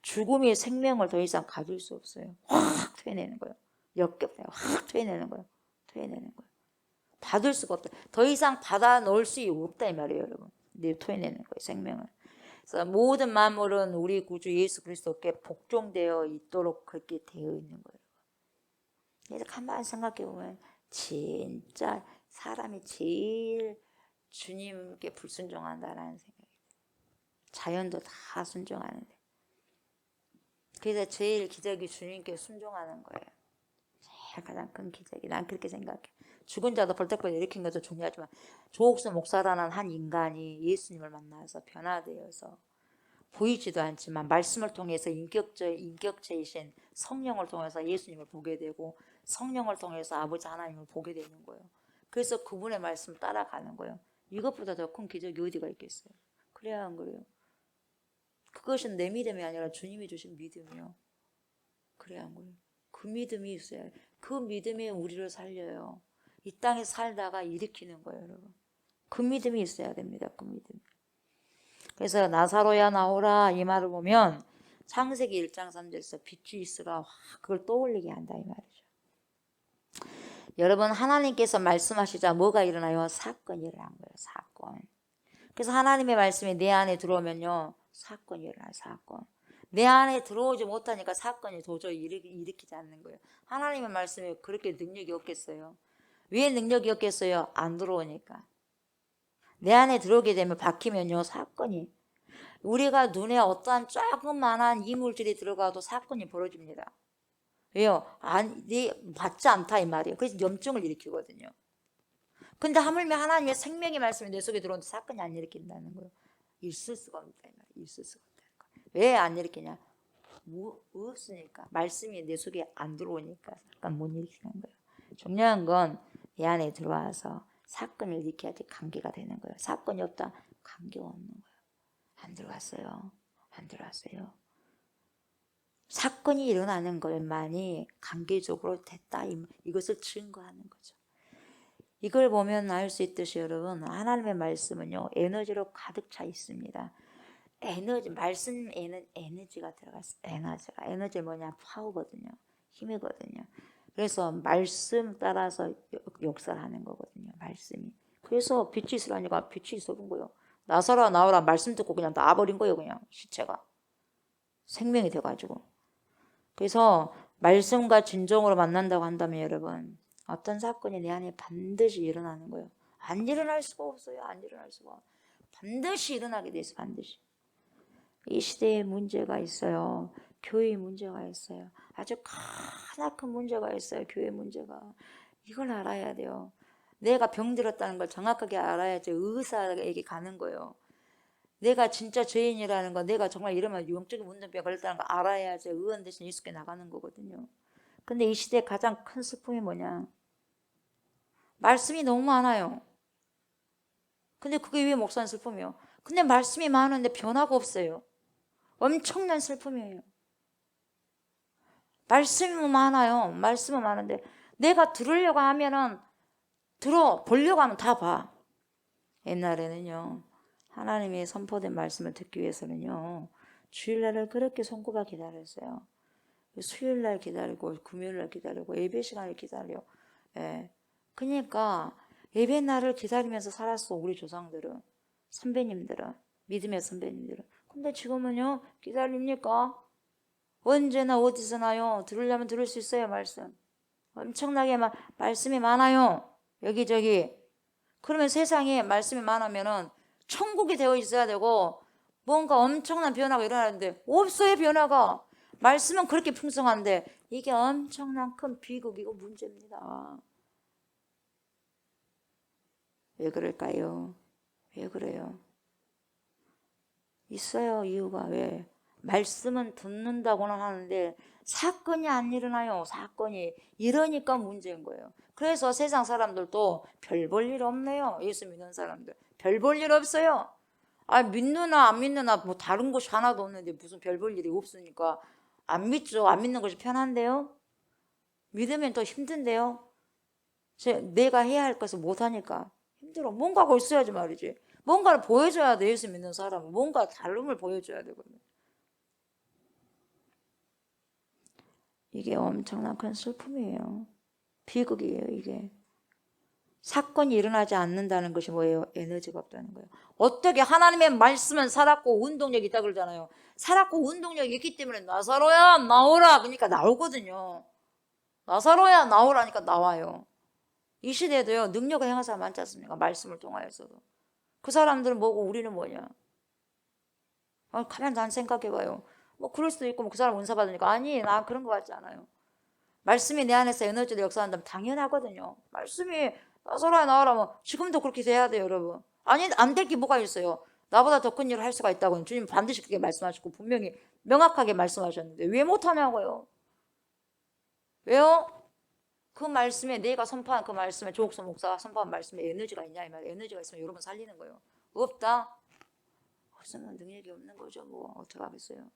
Speaker 1: 죽음이 생명을 더 이상 가질 수 없어요. 확 토해내는 거예요. 역겹어요. 확 토해내는 거예요. 받을 수가 없다. 더 이상 받아 넣을 수 없다 이 말이에요, 여러분. 내 토해내는 거예요, 생명을. 그래서 모든 만물은 우리 구주 예수 그리스도께 복종되어 있도록 그렇게 되어 있는 거예요. 그래서 가만히 생각해 보면 진짜 사람이 제일 주님께 불순종한다라는 생각이 들어요. 자연도 다 순종하는데. 그래서 제일 기적이 주님께 순종하는 거예요. 제일 가장 큰 기적이. 난 그렇게 생각해. 죽은 자도 벌떡벌떡 일으킨 것도 중요하지만 조옥수 목사라는 한 인간이 예수님을 만나서 변화되어서 보이지도 않지만 말씀을 통해서 인격체이신 성령을 통해서 예수님을 보게 되고 성령을 통해서 아버지 하나님을 보게 되는 거예요. 그래서 그분의 말씀을 따라가는 거예요. 이것보다 더 큰 기적이 어디가 있겠어요. 그래야 안 그래요. 그것은 내 믿음이 아니라 주님이 주신 믿음이요. 그래야 안 그래요. 그 믿음이 있어야 해요. 그 믿음이 우리를 살려요. 이 땅에 살다가 일으키는 거예요, 여러분. 그 믿음이 있어야 됩니다. 그 믿음. 그래서 나사로야 나오라 이 말을 보면 창세기 1장 3절에서 빛이 있으라 그걸 떠올리게 한다 이 말이죠. 여러분 하나님께서 말씀하시자 뭐가 일어나요? 사건이 일어난 거예요. 사건. 그래서 하나님의 말씀이 내 안에 들어오면요. 사건이 일어나요. 사건. 내 안에 들어오지 못하니까 사건이 도저히 일으키지 않는 거예요. 하나님의 말씀에 그렇게 능력이 없겠어요. 왜 능력이 없겠어요? 안 들어오니까. 내 안에 들어오게 되면 박히면요. 사건이. 우리가 눈에 어떠한 조그만한 이물질이 들어가도 사건이 벌어집니다. 왜요? 받지 않다 이 말이에요. 그래서 염증을 일으키거든요. 근데 하물며 하나님의 생명의 말씀이 내 속에 들어오는데 사건이 안 일으킨다는 거예요. 있을 수가 없다 이 말이에요. 있을 수가 없다는 거예요. 왜 안 일으키냐? 없으니까. 말씀이 내 속에 안 들어오니까 사건 못 일으키는 거예요. 중요한 건 내 안에 들어와서 사건을 일으켜야지 관계가 되는 거예요. 사건이 없다? 관계가 없는 거예요. 안 들어왔어요. 안 들어왔어요. 사건이 일어나는 것만이 관계적으로 됐다. 이것을 증거하는 거죠. 이걸 보면 알 수 있듯이 여러분 하나님의 말씀은요. 에너지로 가득 차 있습니다. 말씀에는 에너지가 들어갔어요. 에너지 뭐냐? 파워거든요. 힘이거든요. 그래서 말씀 따라서 역사를 하는 거거든요. 말씀이. 그래서 빛이 있으라니까 빛이 있어본 거예요. 나서라 나오라 말씀 듣고 그냥 놔버린 거예요. 그냥 시체가. 생명이 돼가지고. 그래서 말씀과 진정으로 만난다고 한다면 여러분 어떤 사건이 내 안에 반드시 일어나는 거예요. 안 일어날 수가 없어요. 안 일어날 수가. 반드시 일어나게 돼 있어요. 반드시. 이 시대에 문제가 있어요. 교회에 문제가 있어요. 아주 크나큰 문제가 있어요. 교회 문제가. 이걸 알아야 돼요. 내가 병들었다는 걸 정확하게 알아야지 의사에게 가는 거예요. 내가 진짜 죄인이라는 거, 내가 정말 이러면 영적인 문제병 걸렸다는 거 알아야지 의원 대신 예수께 나가는 거거든요. 근데 이 시대의 가장 큰 슬픔이 뭐냐? 말씀이 너무 많아요. 근데 그게 왜 목사는 슬픔이에요? 근데 말씀이 많은데 변화가 없어요. 엄청난 슬픔이에요. 말씀이 많아요. 말씀은 많은데 내가 들으려고 하면은 보려고 하면 다 봐. 옛날에는요. 하나님의 선포된 말씀을 듣기 위해서는요. 주일날을 그렇게 손꼽아 기다렸어요. 수요일날 기다리고 금요일날 기다리고 예배 시간을 기다려. 예. 그러니까 예배 날을 기다리면서 살았어. 우리 조상들은. 선배님들은. 믿음의 선배님들은. 근데 지금은요. 기다립니까? 언제나 어디서나요. 들으려면 들을 수 있어요. 말씀. 엄청나게 말씀이 많아요. 여기저기. 그러면 세상에 말씀이 많으면은 천국이 되어 있어야 되고 뭔가 엄청난 변화가 일어나는데 없어요. 변화가. 말씀은 그렇게 풍성한데 이게 엄청난 큰 비극이고 문제입니다. 왜 그럴까요? 왜 그래요? 있어요. 이유가. 왜? 말씀은 듣는다고는 하는데 사건이 안 일어나요. 사건이. 이러니까 문제인 거예요. 그래서 세상 사람들도 별 볼 일 없네요. 예수 믿는 사람들. 별 볼 일 없어요. 믿느나 안 믿느나 뭐 다른 것이 하나도 없는데 무슨 별 볼 일이 없으니까 안 믿죠. 안 믿는 것이 편한데요. 믿으면 더 힘든데요. 내가 해야 할 것을 못하니까 힘들어. 뭔가가 있어야지 말이지. 뭔가를 보여줘야 돼. 예수 믿는 사람은. 뭔가 다름을 보여줘야 되거든. 이게 엄청난 큰 슬픔이에요. 비극이에요. 이게. 사건이 일어나지 않는다는 것이 뭐예요? 에너지가 없다는 거예요. 어떻게 하나님의 말씀은 살았고 운동력이 있다 그러잖아요. 살았고 운동력이 있기 때문에 나사로야 나오라 그러니까 나오거든요. 나사로야 나오라니까 나와요. 이 시대에도요 능력을 행한 사람 많지 않습니까? 말씀을 통하여서도. 그 사람들은 뭐고 우리는 뭐냐? 가만히 난 생각해봐요. 뭐 그럴 수도 있고 뭐 그 사람 은사 받으니까 아니 나 그런 거 같지 않아요. 말씀이 내 안에서 에너지로 역사한다면 당연하거든요. 말씀이 나사로야 나오라면 지금도 그렇게 돼야 돼요 여러분. 아니 안 될 게 뭐가 있어요. 나보다 더 큰 일을 할 수가 있다고 주님 반드시 그렇게 말씀하셨고 분명히 명확하게 말씀하셨는데 왜 못하냐고요. 왜요? 그 말씀에 내가 선포한 그 말씀에 조옥선 목사가 선포한 말씀에 에너지가 있냐 이 말이에요. 에너지가 있으면 여러분 살리는 거예요. 없다? 없으면 능력이 없는 거죠. 뭐 어떻게 하겠어요.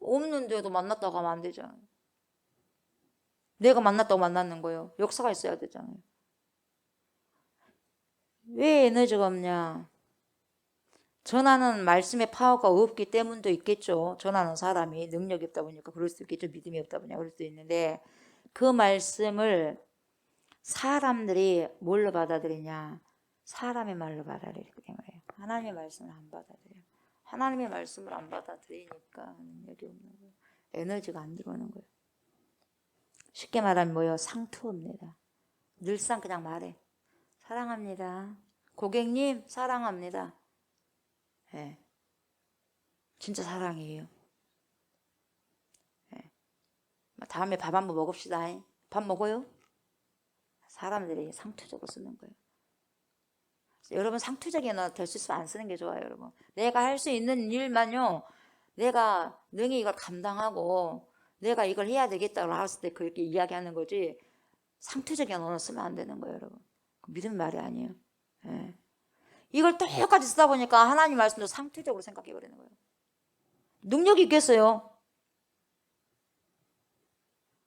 Speaker 1: 없는데도 만났다고 하면 안 되잖아요. 내가 만났다고 만났는 거예요. 역사가 있어야 되잖아요. 왜 에너지가 없냐? 전하는 말씀의 파워가 없기 때문도 있겠죠. 전하는 사람이 능력이 없다 보니까 그럴 수도 있겠죠. 믿음이 없다 보니까 그럴 수도 있는데 그 말씀을 사람들이 뭘로 받아들이냐? 사람의 말로 받아들이기 때문에 하나님의 말씀을 안 받아들여요. 하나님의 말씀을 안 받아들이니까 능력이 없는 거예요. 에너지가 안 들어오는 거예요. 쉽게 말하면 뭐예요? 상투입니다. 늘상 그냥 말해. 사랑합니다. 고객님 사랑합니다. 네. 진짜 사랑이에요. 네. 다음에 밥 한번 먹읍시다. 밥 먹어요? 사람들이 상투적으로 쓰는 거예요. 여러분 상투적인 언어 될 수 있으면 안 쓰는 게 좋아요. 여러분 내가 할 수 있는 일만요 내가 능히 이걸 감당하고 내가 이걸 해야 되겠다고 했을 때 그렇게 이야기하는 거지 상투적인 언어 쓰면 안 되는 거예요. 여러분 믿음 말이 아니에요. 네. 이걸 똑같이 쓰다 보니까 하나님 말씀도 상투적으로 생각해 버리는 거예요. 능력이 있겠어요?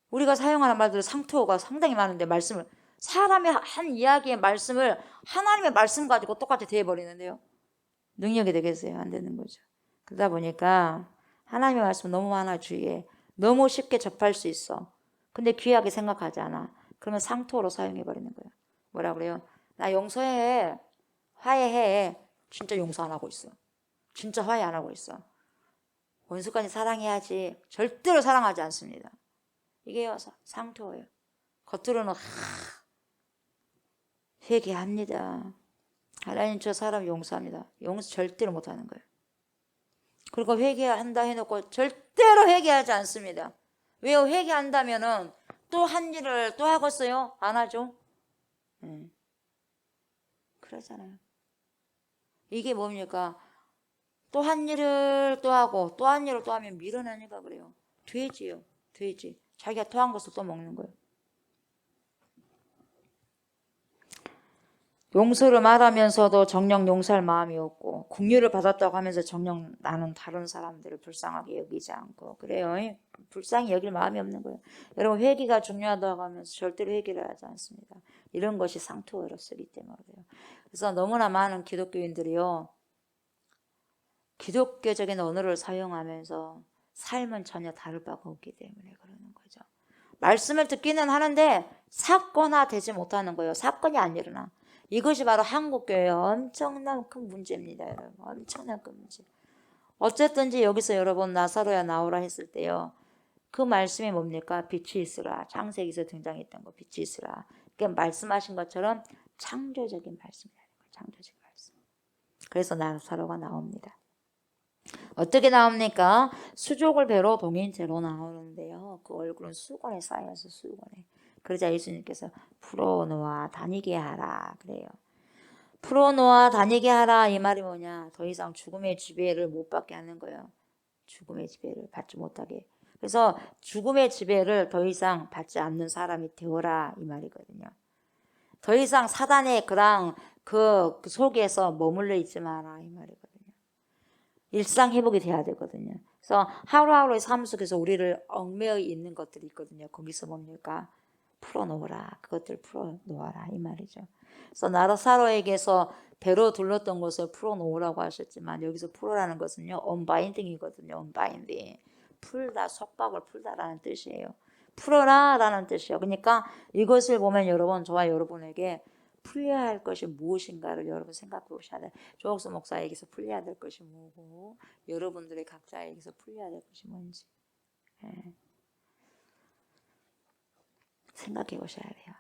Speaker 1: 우리가 사용하는 말들 상투어가 상당히 많은데 말씀을 사람의 한 이야기의 말씀을 하나님의 말씀 가지고 똑같이 대해버리는데요. 능력이 되겠어요? 안 되는 거죠. 그러다 보니까 하나님의 말씀 너무 많아 주위에 너무 쉽게 접할 수 있어. 근데 귀하게 생각하지 않아. 그러면 상투어로 사용해버리는 거예요. 뭐라 그래요? 나 용서해. 화해해. 진짜 용서 안 하고 있어. 진짜 화해 안 하고 있어. 원수까지 사랑해야지. 절대로 사랑하지 않습니다. 이게 상투어예요. 겉으로는 회개합니다. 하나님 저 사람 용서합니다. 용서 절대로 못하는 거예요. 그리고 회개한다 해놓고 절대로 회개하지 않습니다. 왜요? 회개한다면은 또 한 일을 또 하겠어요? 안 하죠? 그러잖아요. 이게 뭡니까? 또 한 일을 또 하고 또 한 일을 또 하면 밀어내니까 그래요. 돼지요. 돼지. 자기가 토한 것을 또 먹는 거예요. 용서를 말하면서도 정녕 용서할 마음이 없고 긍휼을 받았다고 하면서 정녕 나는 다른 사람들을 불쌍하게 여기지 않고 그래요. 불쌍히 여길 마음이 없는 거예요. 여러분 회개가 중요하다고 하면서 절대로 회개를 하지 않습니다. 이런 것이 상투어로 쓰기 때문에 그래요. 그래서 너무나 많은 기독교인들이요. 기독교적인 언어를 사용하면서 삶은 전혀 다를 바가 없기 때문에 그러는 거죠. 말씀을 듣기는 하는데 사건화되지 못하는 거예요. 사건이 안 일어나. 이것이 바로 한국교회의 엄청난 큰 문제입니다. 여러분. 엄청난 큰 문제. 어쨌든지 여기서 여러분 나사로야 나오라 했을 때요. 그 말씀이 뭡니까? 빛이 있으라. 창세기에서 등장했던 거 빛이 있으라. 그러니까 말씀하신 것처럼 창조적인 말씀이라는 거예요. 창조적인 말씀. 그래서 나사로가 나옵니다. 어떻게 나옵니까? 수족을 배로 동인체로 나오는데요. 그 얼굴은 수건에 쌓여서 수건에. 그러자 예수님께서 풀어놓아 다니게 하라 그래요. 풀어놓아 다니게 하라 이 말이 뭐냐? 더 이상 죽음의 지배를 못 받게 하는 거예요. 죽음의 지배를 받지 못하게. 그래서 죽음의 지배를 더 이상 받지 않는 사람이 되어라 이 말이거든요. 더 이상 사단의 그 속에서 머물러 있지 마라 이 말이거든요. 일상 회복이 돼야 되거든요. 그래서 하루하루의 삶 속에서 우리를 얽매여 있는 것들이 있거든요. 거기서 뭡니까? 풀어놓으라. 그것들 풀어놓아라 이 말이죠. 그래서 나사로에게서 배로 둘렀던 것을 풀어놓으라고 하셨지만 여기서 풀어라는 것은요. 언바인딩이거든요. 언바인딩. 풀다, 속박을 풀다라는 뜻이에요. 풀어라 라는 뜻이요. 그러니까 이것을 보면 여러분, 저와 여러분에게 풀려야 할 것이 무엇인가를 여러분 생각해 보셔야 돼요. 조옥수 목사에게서 풀려야 될 것이 뭐고 여러분들의 각자에게서 풀려야 될 것이 뭔지 생각해 보셔야 돼요.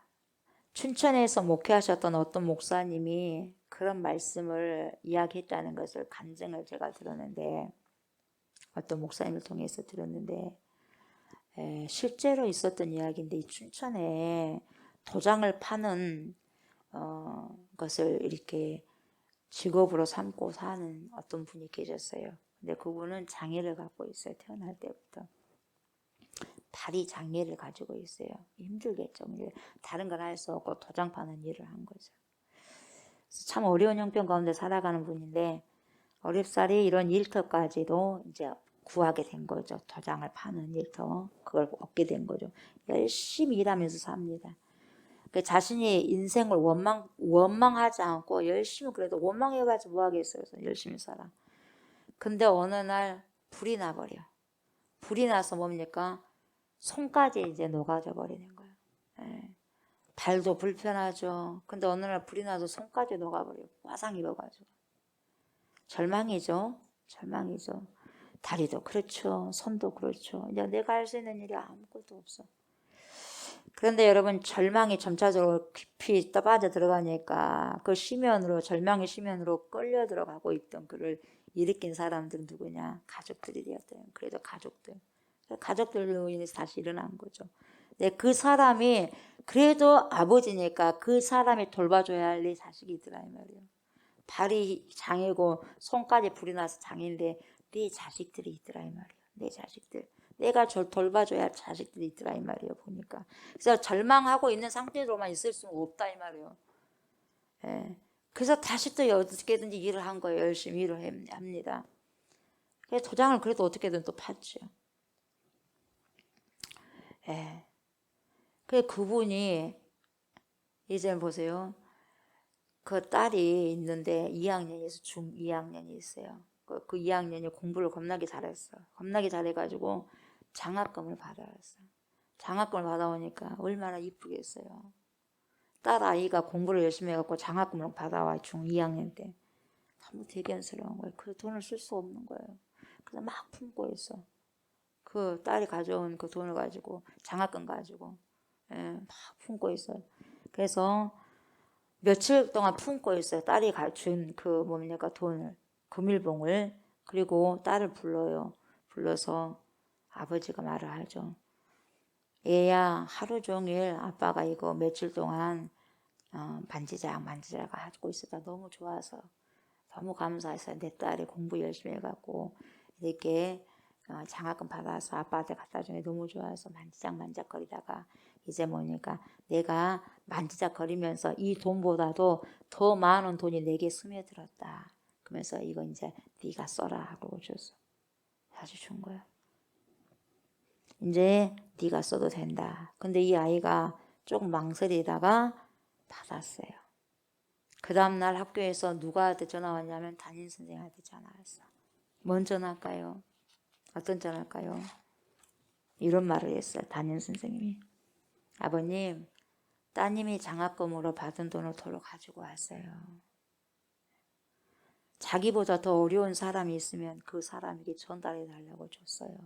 Speaker 1: 춘천에서 목회하셨던 어떤 목사님이 그런 말씀을 이야기했다는 것을 간증을 제가 들었는데, 어떤 목사님을 통해서 들었는데 실제로 있었던 이야기인데, 이 춘천에 도장을 파는 것을 이렇게 직업으로 삼고 사는 어떤 분이 계셨어요. 근데 그분은 장애를 갖고 있어요. 태어날 때부터 발이 장애를 가지고 있어요. 힘들겠죠. 다른 건 할 수 없고 도장 파는 일을 한 거죠. 참 어려운 형편 가운데 살아가는 분인데 어렵사리 이런 일터까지도 이제 구하게 된 거죠. 도장을 파는 일터, 그걸 얻게 된 거죠. 열심히 일하면서 삽니다. 자신이 인생을 원망하지 않고 열심히, 그래도 원망해가지고 뭐 하겠어요. 그래서 열심히 살아. 근데 어느 날 불이 나버려. 불이 나서 뭡니까? 손까지 이제 녹아져 버리는 거예요. 예. 발도 불편하죠. 근데 어느 날 불이 나서 손까지 녹아버려요. 화상 입어가지고. 절망이죠. 절망이죠. 다리도 그렇죠. 손도 그렇죠. 이제 내가 할 수 있는 일이 아무것도 없어. 그런데 여러분, 절망이 점차적으로 깊이 빠져 들어가니까 그 심연으로, 절망의 심연으로 끌려 들어가고 있던 그를 일으킨 사람들은 누구냐? 가족들이 되었대요. 그래도 가족들로 인해서 다시 일어난 거죠. 네, 그 사람이 그래도 아버지니까 그 사람이 돌봐줘야 할 네 자식이 있더라 이 말이에요. 발이 장애고 손까지 불이 나서 장애인데 네 자식들이 있더라 이 말이에요. 내 자식들. 내가 돌봐줘야 할 자식들이 있더라 이 말이에요. 보니까. 그래서 절망하고 있는 상태로만 있을 수는 없다 이 말이에요. 예. 그래서 다시 또 어떻게든지 일을 한 거예요. 열심히 일을 합니다. 그래서 도장을 그래도 어떻게든 또 팠죠. 예. 그분이 이제 보세요. 그 딸이 있는데 2학년에서 중 2학년이 있어요. 그 2학년이 공부를 겁나게 잘했어. 겁나게 잘해가지고 장학금을 받아왔어요. 장학금을 받아오니까 얼마나 이쁘겠어요. 딸 아이가 공부를 열심히 해갖고 장학금을 받아와 중 2학년 때. 너무 대견스러운 거예요. 그 돈을 쓸 수 없는 거예요. 그래서 막 품고 있어. 그 딸이 가져온 그 돈을 가지고, 장학금 가지고 막 품고 있어요. 그래서 며칠 동안 품고 있어요. 딸이 준 그 뭡니까 돈을, 금일봉을. 그리고 딸을 불러요. 불러서 아버지가 말을 하죠. 얘야, 하루 종일 아빠가 이거 며칠 동안 만지작 하고 있었다. 너무 좋아서, 너무 감사해서 내 딸이 공부 열심히 해갖고 이렇게 장학금 받아서 아빠한테 갖다 주니 너무 좋아서 만지작거리다가 이제 뭐니까 내가 만지작거리면서 이 돈보다도 더 많은 돈이 내게 스며들었다. 그러면서 이거 이제 네가 써라 하고 줬어. 다시 준 거야. 이제 네가 써도 된다. 근데 이 아이가 조금 망설이다가 받았어요. 그 다음날 학교에서 누구한테 전화 왔냐면 담임선생님한테 전화 왔어. 뭔 전화일까요? 어떤 전화일까요? 이런 말을 했어요. 담임선생님이. 아버님, 따님이 장학금으로 받은 돈을 도로 가지고 왔어요. 자기보다 더 어려운 사람이 있으면 그 사람에게 전달해 달라고 줬어요.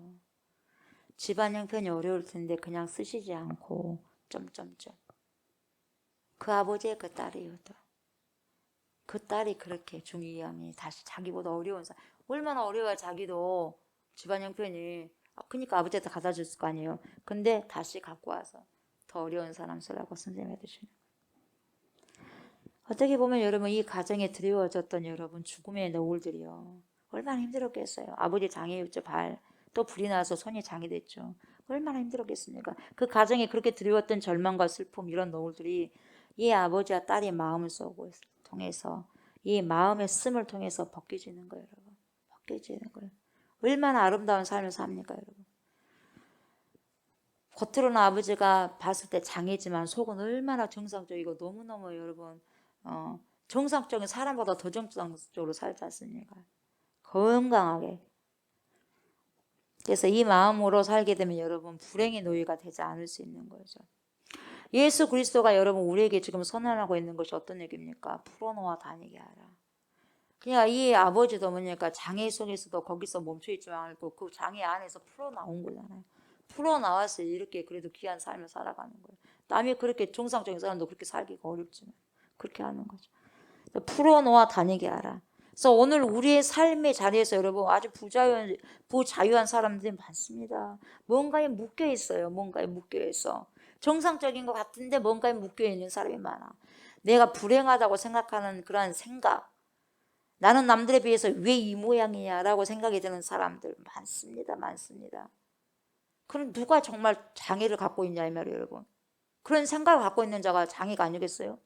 Speaker 1: 집안 형편이 어려울 텐데 그냥 쓰시지 않고 점점점. 그 아버지의 그 딸이었다. 그 딸이 그렇게 중2학년이 다시 자기보다 어려운 사람, 얼마나 어려워야 자기도 집안 형편이, 그러니까 아버지한테 갖다 줬을 거 아니에요. 근데 다시 갖고 와서 더 어려운 사람 쓰라고 선생님이 해주시는 거예요. 어떻게 보면 여러분, 이 가정에 드리워졌던 여러분 죽음의 노을들이요, 얼마나 힘들었겠어요. 아버지 장애였죠. 발. 또 불이 나서 손이 장애됐죠. 얼마나 힘들었겠습니까. 그 가정에 그렇게 드리웠던 절망과 슬픔, 이런 노을들이 이 아버지와 딸의 마음을 통해서, 이 마음의 씀을 통해서 벗겨지는 거예요. 여러분. 벗겨지는 거예요. 얼마나 아름다운 삶을 삽니까 여러분. 겉으로는 아버지가 봤을 때 장애지만 속은 얼마나 정상적이고 너무너무 여러분 정상적인 사람보다 더 정상적으로 살지 않습니까. 건강하게. 그래서 이 마음으로 살게 되면 여러분 불행의 노예가 되지 않을 수 있는 거죠. 예수 그리스도가 여러분 우리에게 지금 선언하고 있는 것이 어떤 얘기입니까? 풀어놓아 다니게 하라. 그냥 이 아버지도 뭐냐니까 장애 속에서도 거기서 멈춰있지 말고 그 장애 안에서 풀어나온 거잖아요. 풀어나와서 이렇게 그래도 귀한 삶을 살아가는 거예요. 남이 그렇게 정상적인 사람도 그렇게 살기가 어렵지만 그렇게 하는 거죠. 풀어놓아 다니게 하라. 그래서 오늘 우리의 삶의 자리에서 여러분 아주 부자유한 사람들이 많습니다. 뭔가에 묶여 있어요. 뭔가에 묶여 있어. 정상적인 것 같은데 뭔가에 묶여 있는 사람이 많아. 내가 불행하다고 생각하는 그런 생각. 나는 남들에 비해서 왜 이 모양이냐라고 생각이 드는 사람들 많습니다. 많습니다. 그럼 누가 정말 장애를 갖고 있냐 이 말이에요, 여러분. 그런 생각을 갖고 있는 자가 장애가 아니겠어요?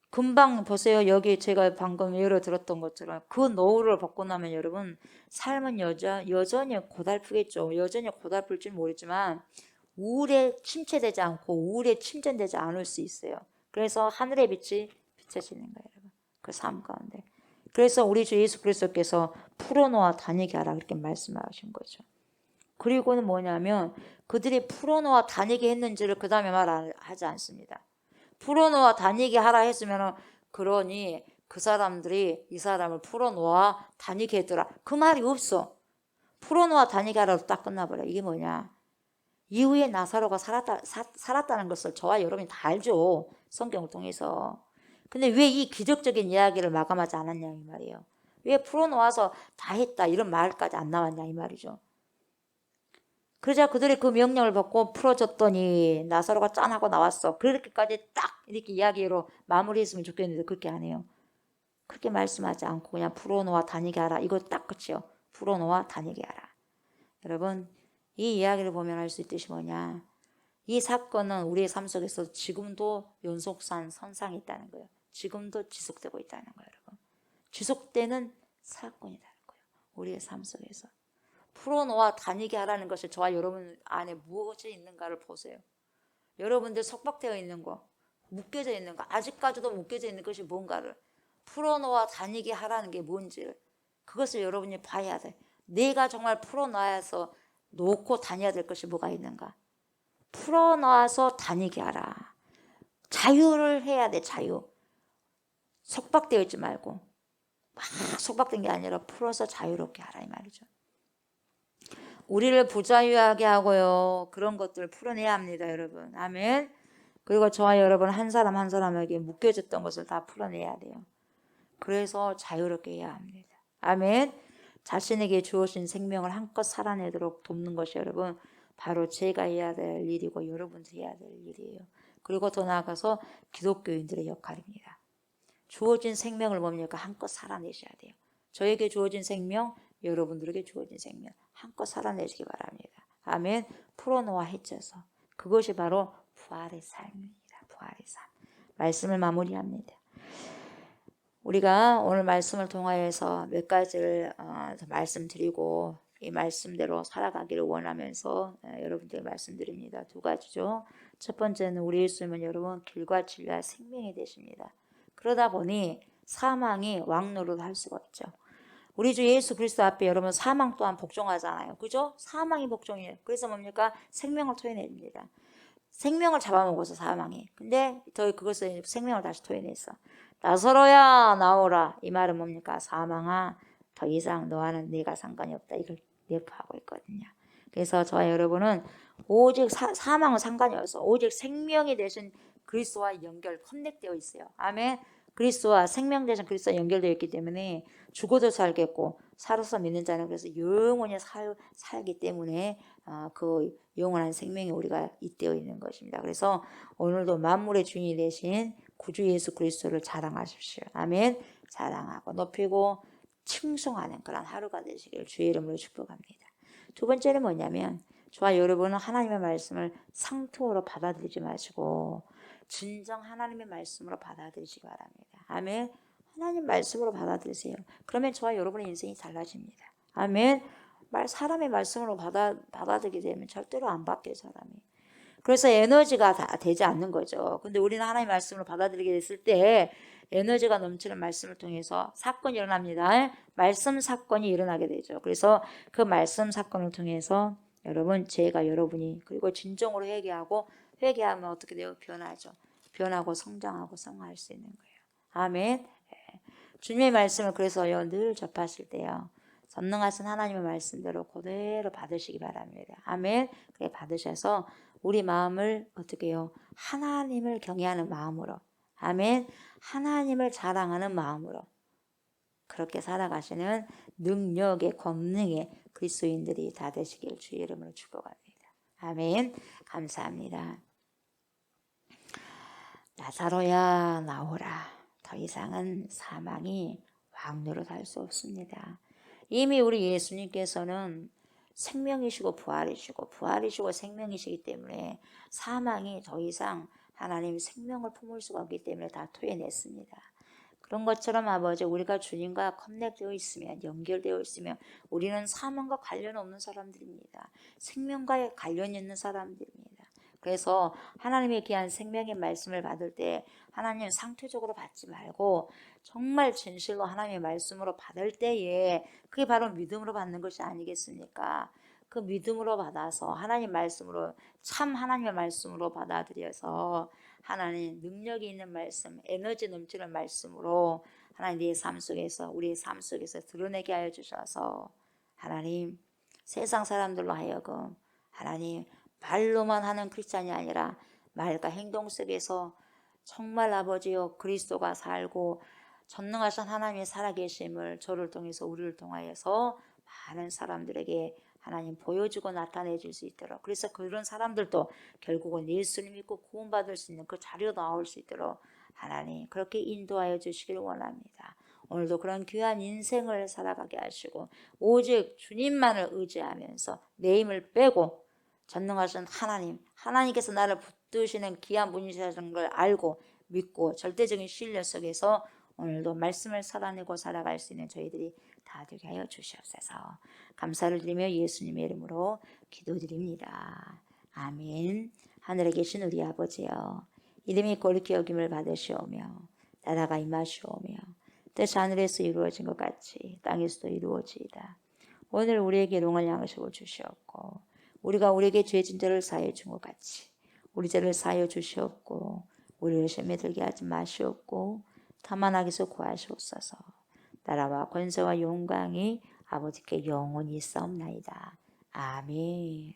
Speaker 1: 금방 보세요. 여기 제가 방금 예로 들었던 것처럼 그 노후를 벗고 나면 여러분 삶은 여전히 고달프겠죠. 여전히 고달플지는 모르지만 우울에 침체되지 않고 우울에 침전되지 않을 수 있어요. 그래서 하늘의 빛이 비춰지는 거예요, 여러분. 그 삶 가운데. 그래서 우리 주 예수 그리스도께서 풀어놓아 다니게 하라 그렇게 말씀하신 거죠. 그리고는 뭐냐면 그들이 풀어놓아 다니게 했는지를 그 다음에 말하지 않습니다. 풀어놓아 다니게 하라 했으면 그러니 그 사람들이 이 사람을 풀어놓아 다니게 했더라. 그 말이 없어. 풀어놓아 다니게 하라로 딱 끝나버려. 이게 뭐냐. 이후에 나사로가 살았다는 것을 저와 여러분이 다 알죠. 성경을 통해서. 근데 왜 이 기적적인 이야기를 마감하지 않았냐 이 말이에요. 왜 풀어놓아서 다 했다 이런 말까지 안 나왔냐 이 말이죠. 그러자 그들이 그 명령을 받고 풀어줬더니 나사로가 짠하고 나왔어. 그렇게까지 딱 이렇게 이야기로 마무리했으면 좋겠는데 그렇게 안 해요. 그렇게 말씀하지 않고 그냥 풀어놓아 다니게 하라. 이거 딱 끝이요. 풀어놓아 다니게 하라. 여러분 이 이야기를 보면 알 수 있듯이 뭐냐. 이 사건은 우리의 삶 속에서 지금도 연속산 선상이 있다는 거예요. 지금도 지속되고 있다는 거예요. 여러분. 지속되는 사건이라는 거예요. 우리의 삶 속에서. 풀어놓아 다니게 하라는 것이 저와 여러분 안에 무엇이 있는가를 보세요. 여러분들 속박되어 있는 거, 묶여져 있는 거, 아직까지도 묶여져 있는 것이 뭔가를 풀어놓아 다니게 하라는 게 뭔지를 그것을 여러분이 봐야 돼. 내가 정말 풀어놔서 놓고 다녀야 될 것이 뭐가 있는가. 풀어놔서 다니게 하라. 자유를 해야 돼. 자유. 속박되어 있지 말고 막 속박된 게 아니라 풀어서 자유롭게 하라 이 말이죠. 우리를 부자유하게 하고요. 그런 것들을 풀어내야 합니다, 여러분. 아멘. 그리고 저와 여러분 한 사람 한 사람에게 묶여졌던 것을 다 풀어내야 돼요. 그래서 자유롭게 해야 합니다. 아멘. 자신에게 주어진 생명을 한껏 살아내도록 돕는 것이 여러분 바로 제가 해야 될 일이고 여러분들이 해야 될 일이에요. 그리고 더 나아가서 기독교인들의 역할입니다. 주어진 생명을 뭡니까? 한껏 살아내셔야 돼요. 저에게 주어진 생명, 여러분들에게 주어진 생명 한껏 살아내시기 바랍니다. 아멘. 풀어놓아 해쳐서 그것이 바로 부활의 삶입니다. 부활의 삶. 말씀을 마무리합니다. 우리가 오늘 말씀을 통하여서 몇 가지를 말씀드리고 이 말씀대로 살아가기를 원하면서 여러분들에게 말씀드립니다. 두 가지죠. 첫 번째는 우리 예수님은 여러분 길과 진리와 생명이 되십니다. 그러다 보니 사망이 왕노릇을 할 수가 있죠. 우리 주 예수 그리스도 앞에 여러분 사망 또한 복종하잖아요. 그죠? 사망이 복종이에요. 그래서 뭡니까? 생명을 토해냅니다. 생명을 잡아먹어서 사망이. 근데 더 그것을 생명을 다시 토해냈어. 나사로야 나오라. 이 말은 뭡니까? 사망아 더 이상 너와는 내가 상관이 없다. 이걸 내포하고 있거든요. 그래서 저와 여러분은 오직 사망은 상관이 없어. 오직 생명이 되신 그리스도와 연결 커넥되어 있어요. 아멘. 그리스도와 생명 되신 그리스도와 연결되어 있기 때문에 죽어도 살겠고 살아서 믿는 자는 그래서 영원히 살기 때문에 그 영원한 생명이 우리가 잇대어 있는 것입니다. 그래서 오늘도 만물의 주인이 되신 구주 예수 그리스도를 자랑하십시오. 아멘. 자랑하고 높이고 칭송하는 그런 하루가 되시길 주의 이름으로 축복합니다. 두 번째는 뭐냐면 저와 여러분은 하나님의 말씀을 상투어로 받아들이지 마시고 진정 하나님의 말씀으로 받아들이시기 바랍니다. 아멘. 하나님 말씀으로 받아들이세요. 그러면 저와 여러분의 인생이 달라집니다. 아멘. 사람의 말씀으로 받아들이게 되면 절대로 안 바뀌어요, 사람이. 그래서 에너지가 다 되지 않는 거죠. 근데 우리는 하나님의 말씀으로 받아들이게 됐을 때 에너지가 넘치는 말씀을 통해서 사건이 일어납니다. 말씀 사건이 일어나게 되죠. 그래서 그 말씀 사건을 통해서 여러분 제가 여러분이 그리고 진정으로 회개하면 어떻게 돼요? 변하죠. 변하고 성장하고 성화할 수 있는 거예요. 아멘. 주님의 말씀을 그래서요 늘 접하실 때요 전능하신 하나님의 말씀대로 그대로 받으시기 바랍니다. 아멘. 그렇게 받으셔서 우리 마음을 어떻게 해요? 하나님을 경외하는 마음으로 아멘. 하나님을 자랑하는 마음으로 그렇게 살아가시는 능력의 권능의 그리스도인들이 다 되시길 주의 이름으로 축복합니다. 아멘. 감사합니다. 나사로야 나오라. 더 이상은 사망이 왕노릇 할 수 없습니다. 이미 우리 예수님께서는 생명이시고 부활이시고 생명이시기 때문에 사망이 더 이상 하나님 생명을 품을 수가 없기 때문에 다 토해냈습니다. 그런 것처럼 아버지 우리가 주님과 커넥되어 있으면 연결되어 있으면 우리는 사망과 관련 없는 사람들입니다. 생명과 관련 있는 사람들입니다. 그래서 하나님의 귀한 생명의 말씀을 받을 때 하나님 상태적으로 받지 말고 정말 진실로 하나님의 말씀으로 받을 때에 그게 바로 믿음으로 받는 것이 아니겠습니까? 그 믿음으로 받아서 하나님 말씀으로 참 하나님의 말씀으로 받아들여서 하나님 능력이 있는 말씀, 에너지 넘치는 말씀으로 하나님 내 삶 속에서 우리의 삶 속에서 드러내게 하여 주셔서 하나님 세상 사람들로 하여금 하나님 말로만 하는 크리스찬이 아니라 말과 행동 속에서 정말 아버지여 그리스도가 살고 전능하신 하나님의 살아계심을 저를 통해서 우리를 통하여서 많은 사람들에게 하나님 보여주고 나타내 줄 수 있도록 그래서 그런 사람들도 결국은 예수를 믿고 구원받을 수 있는 그 자리로 나올 수 있도록 하나님 그렇게 인도하여 주시길 원합니다. 오늘도 그런 귀한 인생을 살아가게 하시고 오직 주님만을 의지하면서 내 힘을 빼고 전능하신 하나님께서 나를 붙드시는 귀한 분이시라는 걸 알고 믿고 절대적인 신뢰 속에서 오늘도 말씀을 살아내고 살아갈 수 있는 저희들이 다 되게 하여 주시옵소서. 감사를 드리며 예수님의 이름으로 기도드립니다. 아멘. 하늘에 계신 우리 아버지여 이름이 거룩히 여김을 받으시오며 나라가 임하시오며 뜻이 하늘에서 이루어진 것 같이 땅에서도 이루어지이다. 오늘 우리에게 일용할 양식을 주시옵고 우리가 우리에게 죄진 죄를 사하여 준 것 같이 우리 죄를 사하여 주시옵고 우리를 시험에 들게 하지 마시옵고 다만 악에서 구하시옵소서. 나라와 권세와 영광이 아버지께 영원히 있사옵나이다. 아멘.